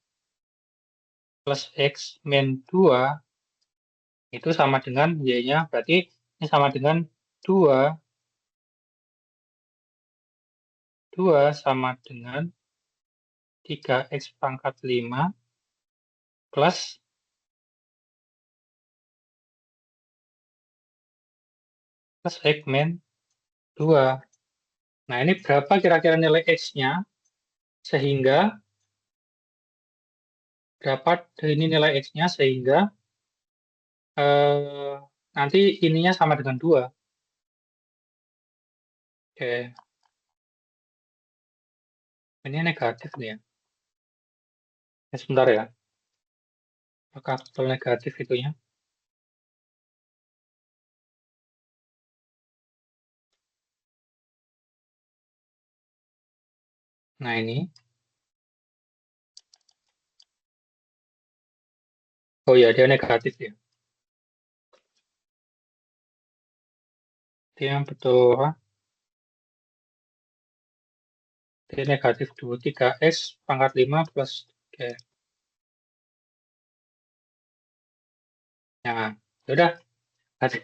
plus x min 2 itu sama dengan y-nya, berarti ini sama dengan 2, 2 sama dengan 3x pangkat 5 plus x min 2. Nah, ini berapa kira-kira nilai x-nya? Sehingga, berapa ini nilai x-nya sehingga eh, nanti ininya sama dengan 2. Oke, ini negatif nih ya. Sebentar ya. Apakah betul negatif itunya? Nah, ini. Oh ya, dia negatif ya. Dia yang betul. Dia negatif 23x pangkat 5 plus Oke. Nah, udah. Berarti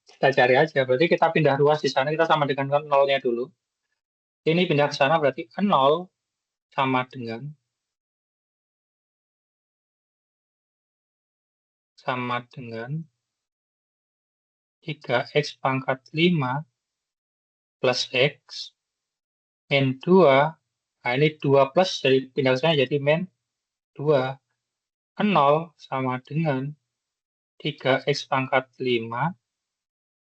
kita cari aja. Berarti kita pindah ruas di sana, kita sama dengan nolnya dulu. Ini pindah ke sana berarti 0 sama dengan 3x pangkat 5 plus x min 2. Nah, ini 2 plus jadi pindah ke sana jadi min 2. 0 sama dengan 3x pangkat 5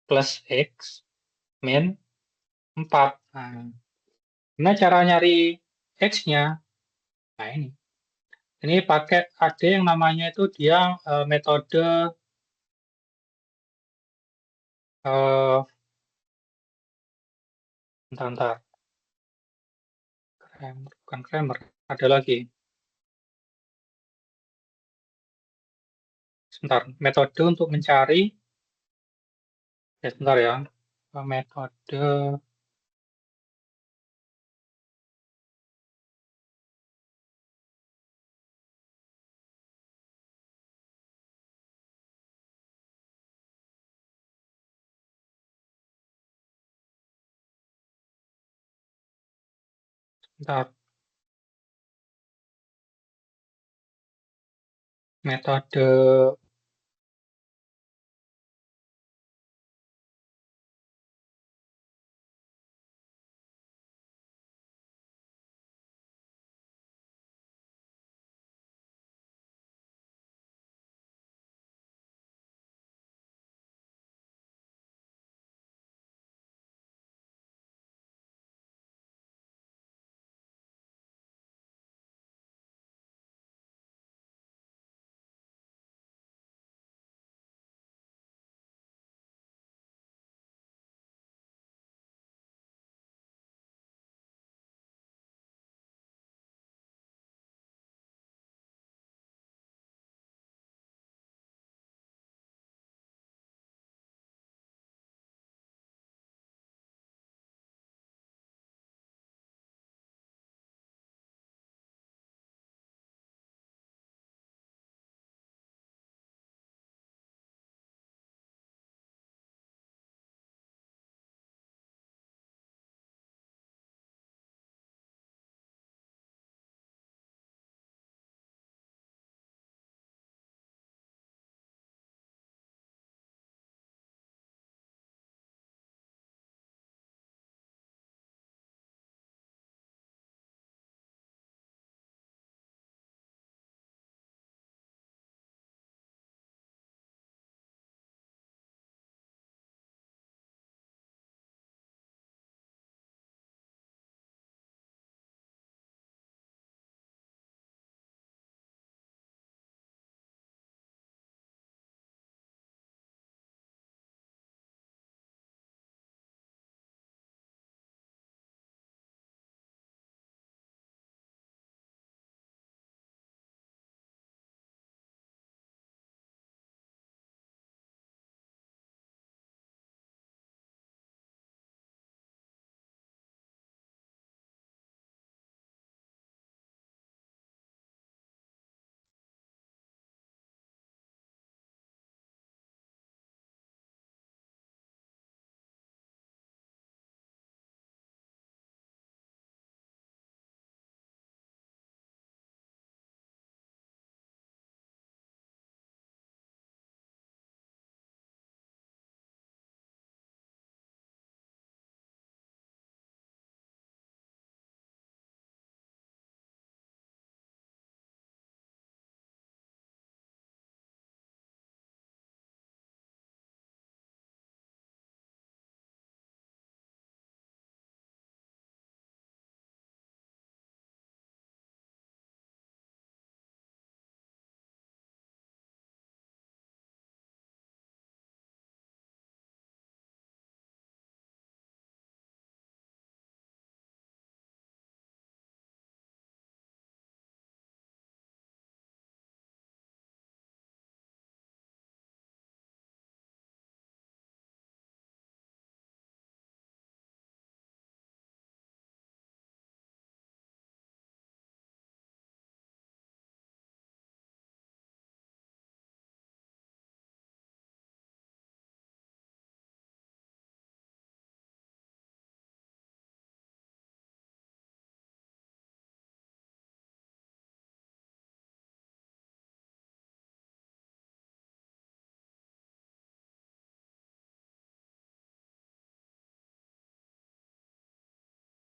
plus x min 4. Nah, gimana cara nyari x-nya? Nah, ini. Ini pakai ada yang namanya itu dia metode eh bentar, Kramer, bukan Kramer, ada lagi. Sebentar, metode untuk mencari, ya sebentar ya, metode, sebentar, metode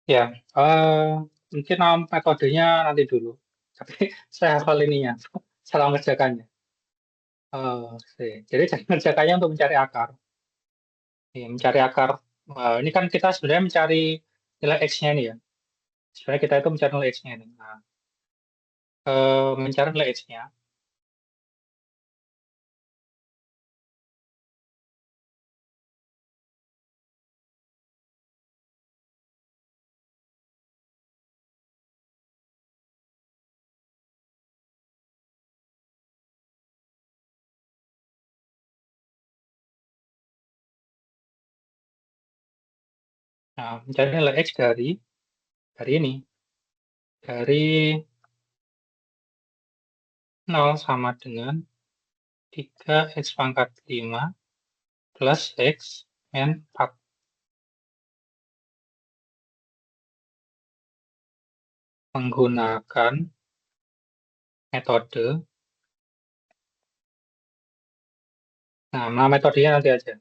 Ya, mungkin metodenya nanti dulu. Tapi saya hafal ininya, cara mengerjakannya. Jadi cara mengerjakannya untuk mencari akar. Ya, mencari akar. Ini kan kita sebenarnya mencari nilai X-nya ini ya. Sebenarnya kita itu mencari nilai X-nya ini. Nah, mencari nilai X-nya. Nah, mencari nilai X dari ini. Dari 0 sama dengan 3x pangkat 5 plus x min 4. Menggunakan metode. Nah, metodenya nanti aja.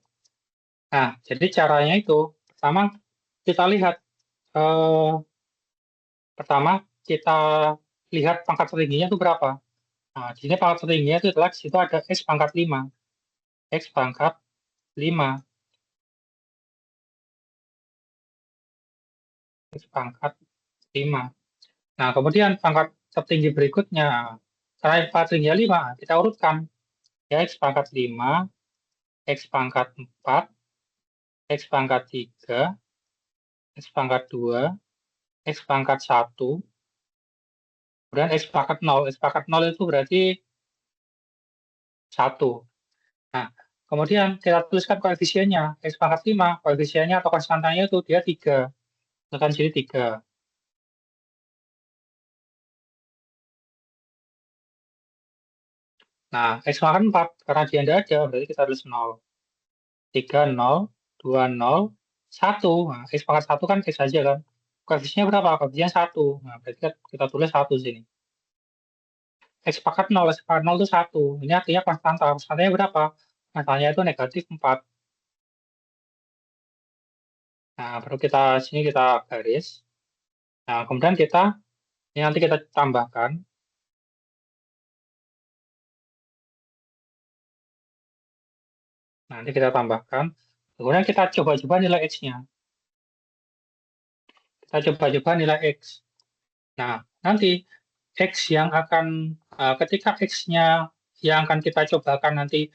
Nah, jadi caranya itu pertama kita lihat eh, pertama kita lihat pangkat tertingginya itu berapa. Nah, di sini pangkat tertingginya itu adalah di situ ada x pangkat 5. X pangkat 5. X pangkat 5. Nah, kemudian pangkat tertinggi berikutnya. Karena pangkat tertingginya 5, kita urutkan. Ya, x pangkat 5, x pangkat 4, x pangkat 3, x pangkat 2, x pangkat 1, kemudian x pangkat 0. X pangkat 0 itu berarti 1. Nah, kemudian kita tuliskan koefisiennya. X pangkat 5, koefisiennya atau konstantanya itu dia 3. Tekan sini 3. Nah, X pangkat 4, karena dia tidak ada, berarti kita tulis 0. 3, 0, 2, 0, 1. Nah, X pangkat 1 kan X saja kan. Koefisiennya berapa? Koefisiennya 1. Nah, berarti kita tulis 1 sini. X pangkat 0, X pangkat 0 itu 1. Ini artinya konstanta. Konstantanya berapa? Konstantanya itu negatif 4. Nah, baru kita sini kita garis. Nah, kemudian ini nanti kita tambahkan. Nanti kita tambahkan. Kemudian kita coba-coba nilai X-nya. Kita coba-coba nilai X. Nah, nanti X yang akan, ketika X-nya yang akan kita cobakan nanti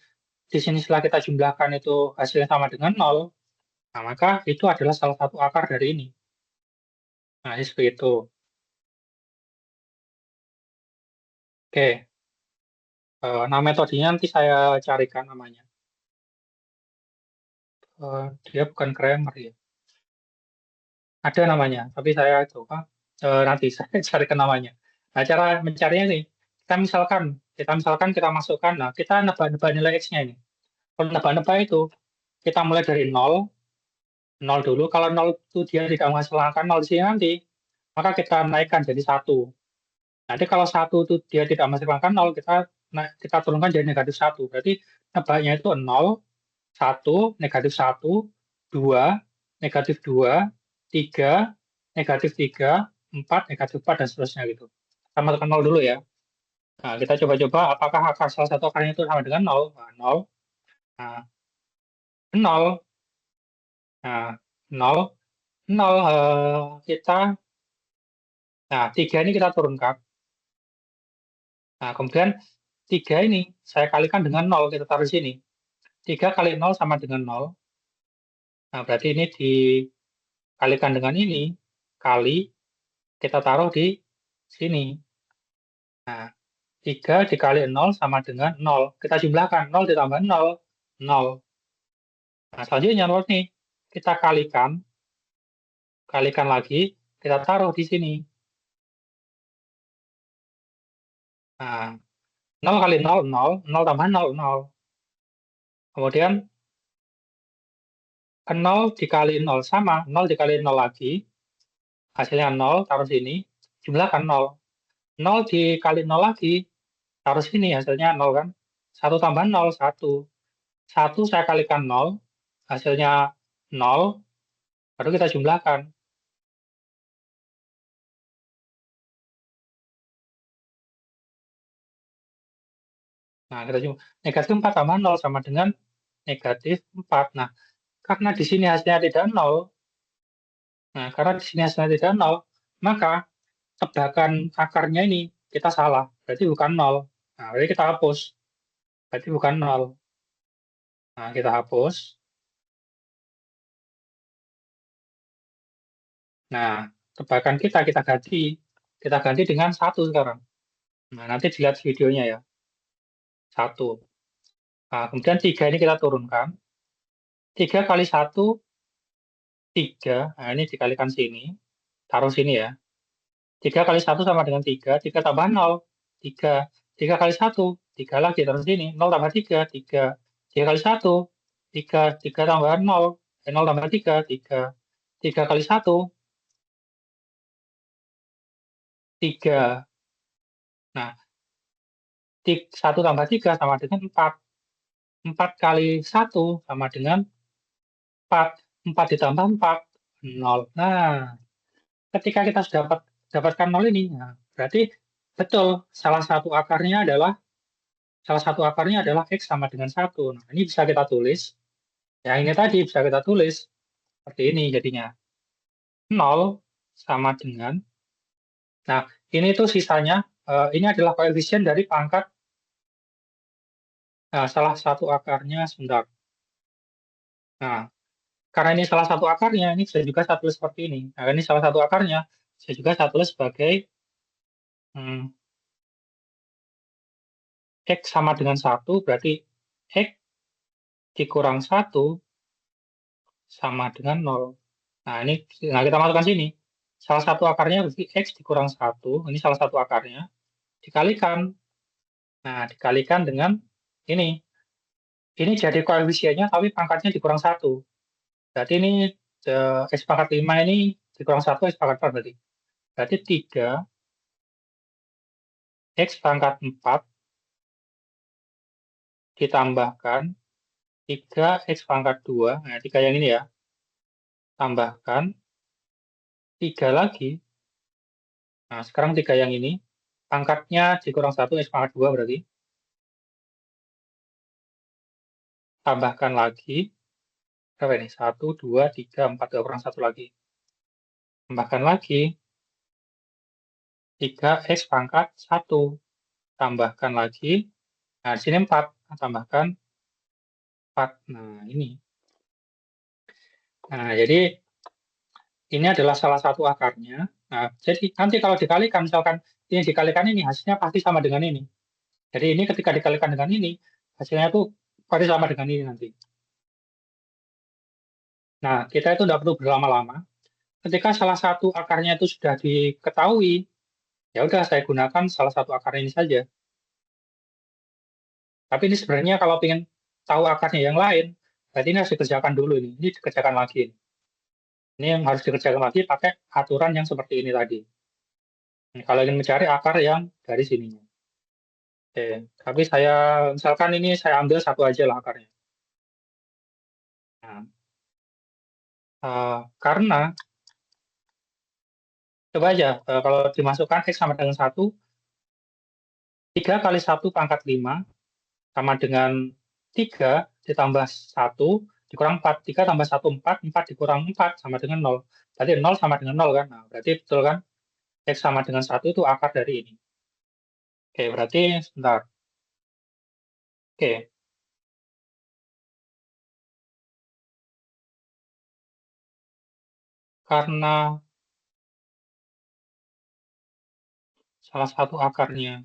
di sini setelah kita jumlahkan itu hasilnya sama dengan 0, nah maka itu adalah salah satu akar dari ini. Nah, ini seperti itu. Oke, nah metodenya nanti saya carikan namanya. Dia bukan Kramer ya. Ada namanya, tapi saya coba nanti saya carikan namanya. Nah, cara mencarinya nih, kita misalkan kita masukkan, nah kita nebak-nebak nilai X-nya ini. Kalau nebak-nebak itu, kita mulai dari 0, 0 dulu. Kalau 0 itu dia tidak menghasilkan 0 di sini nanti, maka kita naikkan jadi 1. Nanti kalau 1 itu dia tidak menghasilkan 0, kita turunkan jadi negatif 1. Berarti nebaknya itu 0, 1, negatif 1, 2, negatif 2, 3, negatif 3, 4, negatif 4, dan seterusnya gitu. Kita masukkan 0 dulu ya. Nah, kita coba-coba apakah akar salah satu akarnya itu sama dengan 0. Nah, 0. Nah, 0. Nah, 0. 0 nah 3 ini kita turunkan. Nah, kemudian 3 ini saya kalikan dengan 0, kita taruh di sini. 3 kali 0 sama dengan 0. Nah, berarti ini dikalikan dengan ini, kali kita taruh di sini. Nah, 3 dikali 0 sama dengan 0. Kita jumlahkan, 0 ditambah 0, 0. Nah, selanjutnya 0 nih, kita kalikan lagi, kita taruh di sini. Nah, 0 kali 0, 0, 0 tambah 0, 0. Kemudian 0 dikali 0 sama, 0 dikali 0 lagi, hasilnya 0, taruh sini, jumlahkan 0. 0 dikali 0 lagi, taruh sini, hasilnya 0 kan. 1 tambah 0, 1. 1 saya kalikan 0, hasilnya 0, baru kita jumlahkan. Nah, kita cuma negatif 4 tambah 0 sama dengan negatif 4. Nah, karena di sini hasilnya tidak 0, nah, karena di sini hasilnya tidak 0, maka tebakan akarnya ini kita salah. Berarti bukan 0. Nah, berarti kita hapus. Berarti bukan 0. Nah, kita hapus. Nah, tebakan kita ganti. Kita ganti dengan 1 sekarang. Nah, nanti dilihat videonya ya. 1. Nah, kemudian 3 ini kita turunkan. 3 kali 1, 3. Nah, ini dikalikan sini. Taruh sini ya. 3 kali 1 sama dengan 3. 3 tambah 0, 3. 3 kali 1, 3 lagi taruh sini. 0 tambah 3, 3. 3 kali 1, 3. 3 tambah 0. 0 tambah 3, 3. 3 kali 1, 3. Nah, 1 tambah 3 sama dengan 4. 4 kali 1 sama dengan 4. 4 ditambah 4, 0. Nah, ketika kita sudah dapatkan 0 ini, nah, berarti betul salah satu akarnya adalah X sama dengan 1. Nah, ini bisa kita tulis. Yang ini tadi bisa kita tulis seperti ini jadinya. 0 sama dengan, nah ini tuh sisanya, ini adalah koefisien dari pangkat salah satu akarnya, sebentar. Nah, karena ini salah satu akarnya, ini bisa juga saya tulis seperti ini. Nah, ini salah satu akarnya, bisa juga saya tulis sebagai X sama dengan 1, berarti X dikurang 1 sama dengan 0. Nah, ini kita masukkan sini. Salah satu akarnya berarti X dikurang 1, ini salah satu akarnya, dikalikan. Nah, dikalikan dengan ini. Ini jadi koefisiennya, tapi pangkatnya dikurang 1. Berarti ini X pangkat 5 ini dikurang 1, X pangkat 4 berarti. Berarti 3, X pangkat 4 ditambahkan 3, X pangkat 2. Nah, 3 yang ini ya. Tambahkan 3 lagi. Nah, sekarang 3 yang ini. Pangkatnya dikurang 1, X pangkat 2 berarti. Tambahkan lagi. Berapa ini? 1, 2, 3, 4. Kurang 1 lagi. Tambahkan lagi. 3, X pangkat 1. Tambahkan lagi. Nah, di sini 4. Tambahkan 4. Nah, ini. Nah, jadi ini adalah salah satu akarnya. Nah, jadi nanti kalau dikalikan, misalkan ini dikalikan ini, hasilnya pasti sama dengan ini. Jadi ini ketika dikalikan dengan ini, hasilnya tuh pasti sama dengan ini nanti. Nah, kita itu tidak perlu berlama-lama. Ketika salah satu akarnya itu sudah diketahui, ya udah saya gunakan salah satu akar ini saja. Tapi ini sebenarnya kalau ingin tahu akarnya yang lain, berarti ini harus dikerjakan dulu ini. Ini dikerjakan lagi. Ini yang harus dikerjakan lagi pakai aturan yang seperti ini tadi. Nah, kalau ingin mencari akar yang dari sininya. Oke, tapi saya misalkan ini saya ambil satu aja lah akarnya. Nah, karena coba aja kalau dimasukkan X sama dengan 1, 3 kali 1 pangkat 5 sama dengan 3 ditambah 1 dikurang 4. 3 tambah 1, 4. 4 dikurang 4 sama dengan 0. Berarti 0 sama dengan 0 kan? Nah, berarti betul kan? X sama dengan 1 itu akar dari ini. Oke, berarti sebentar. Oke. Karena salah satu akarnya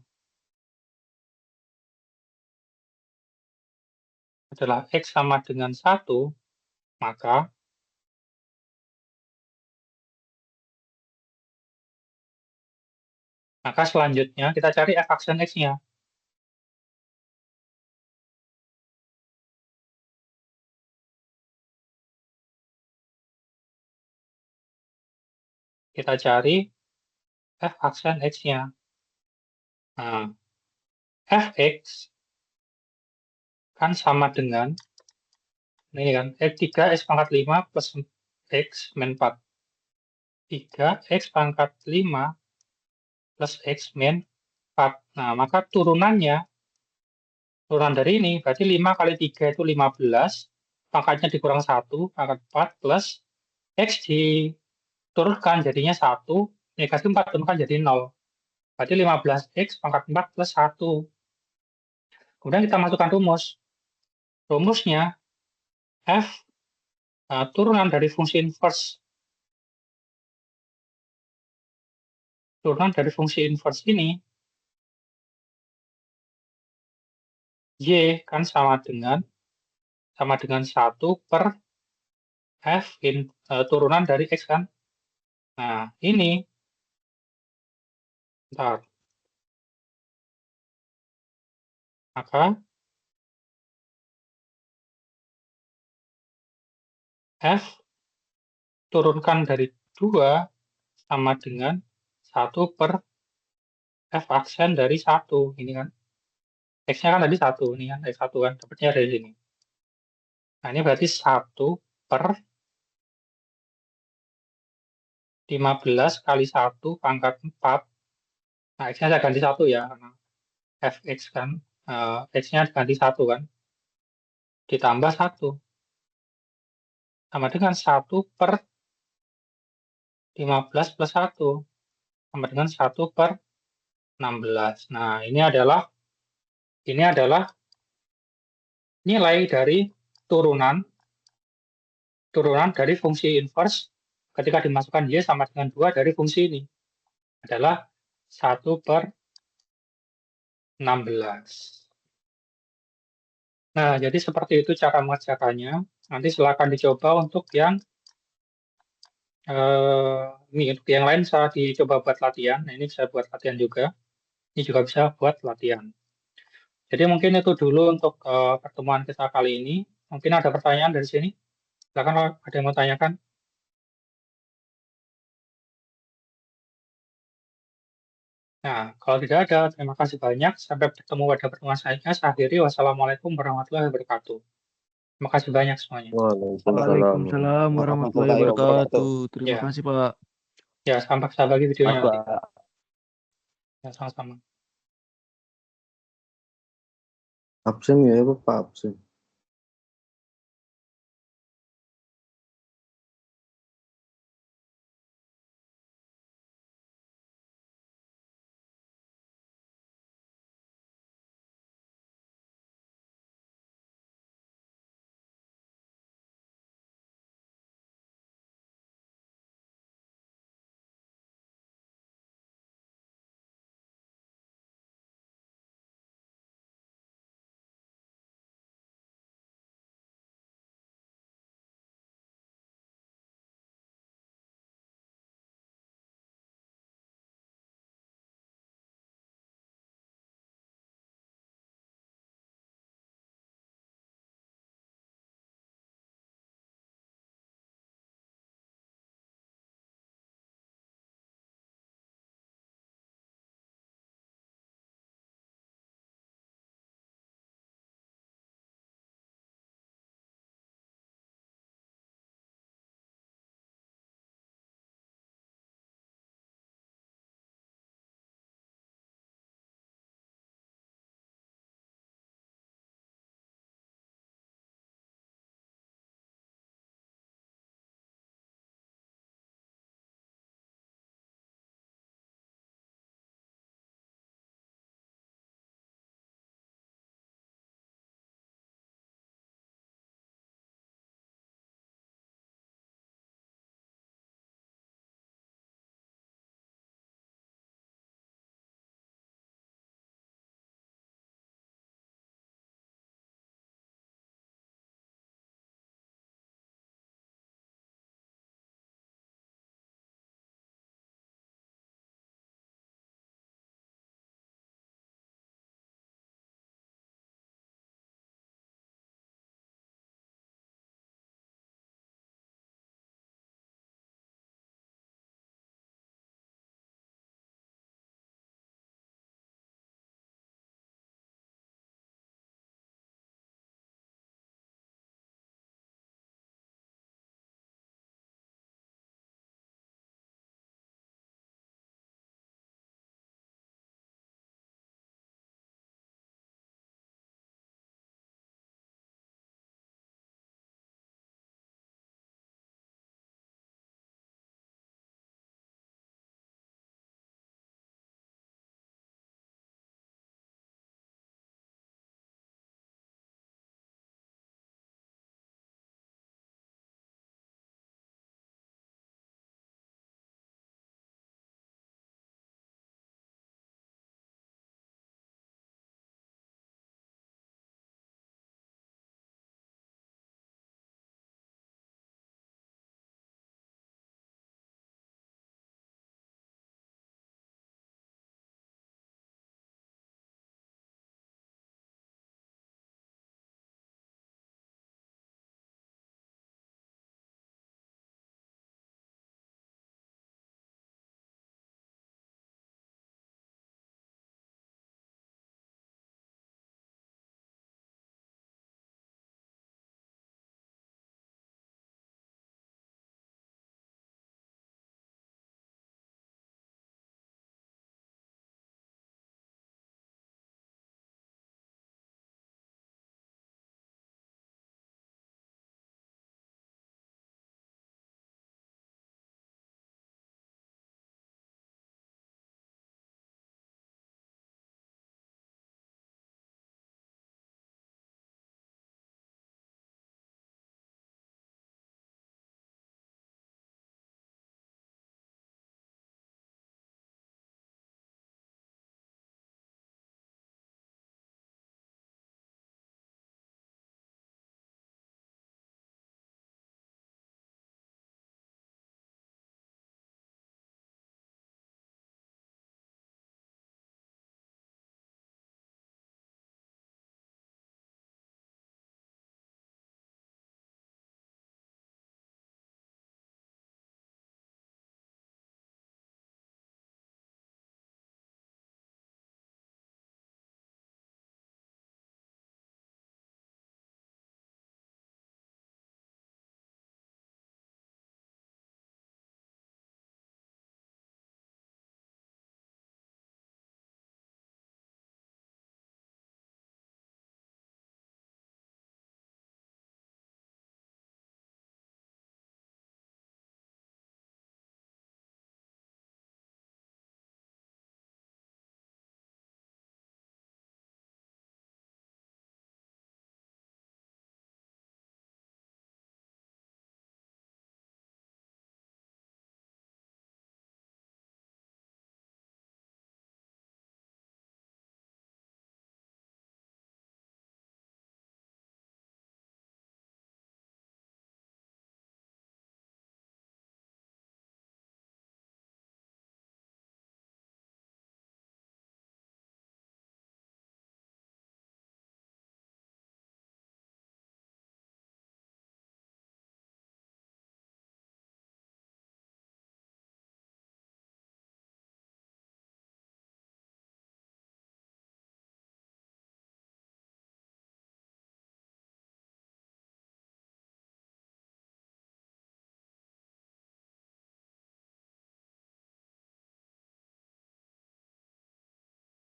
adalah X sama dengan 1, maka selanjutnya kita cari f aksen X-nya. Kita cari f aksen X-nya. Nah, fx kan sama dengan, ini kan, X3 X pangkat 5 plus X min 4. 3 X pangkat 5 plus X min 4. Nah, maka turunannya Turunan dari ini, berarti 5 kali 3 itu 15, pangkatnya dikurang 1, pangkat 4, plus X diturunkan jadinya 1, negatif 4 turunkan jadi 0. Berarti 15X pangkat 4 plus 1. Kemudian kita masukkan rumus. Rumusnya, F turunan dari fungsi inverse. Turunan dari fungsi inverse ini, Y kan sama dengan 1 per F turunan dari X kan. Nah, ini, bentar. Maka F turunkan dari 2 sama dengan 1 per F aksen dari 1. Ini kan. X-nya kan tadi 1. Ini kan, X1 kan. Dapatnya dari sini. Nah, ini berarti 1 per 15 kali 1 pangkat 4. Nah, X-nya saya ganti 1 ya. Karena Fx kan. X-nya ganti 1 kan. Ditambah 1. Sama dengan 1 per 15 plus 1. Sama dengan 1 per 16. Nah, ini adalah nilai dari turunan dari fungsi inverse ketika dimasukkan Y sama dengan 2 dari fungsi ini. Adalah 1 per 16. Nah, jadi seperti itu cara mengerjakannya. Nanti silakan dicoba untuk yang untuk yang lain bisa dicoba buat latihan. Nah, ini bisa buat latihan juga. Ini juga bisa buat latihan. Jadi mungkin itu dulu untuk pertemuan kita kali ini. Mungkin ada pertanyaan dari sini. Silakan kalau ada yang mau tanyakan. Nah, kalau tidak ada, terima kasih banyak. Sampai bertemu pada pertemuan selanjutnya. Saya akhiri. Wassalamualaikum warahmatullahi wabarakatuh. Terima kasih banyak semuanya.
Waalaikumsalam warahmatullahi wabarakatuh. Terima
Ya,
kasih, Pak.
ya sampai saya bagi videonya nanti.
Pak.
Ya, sama-sama.
Absen ya Pak, absen.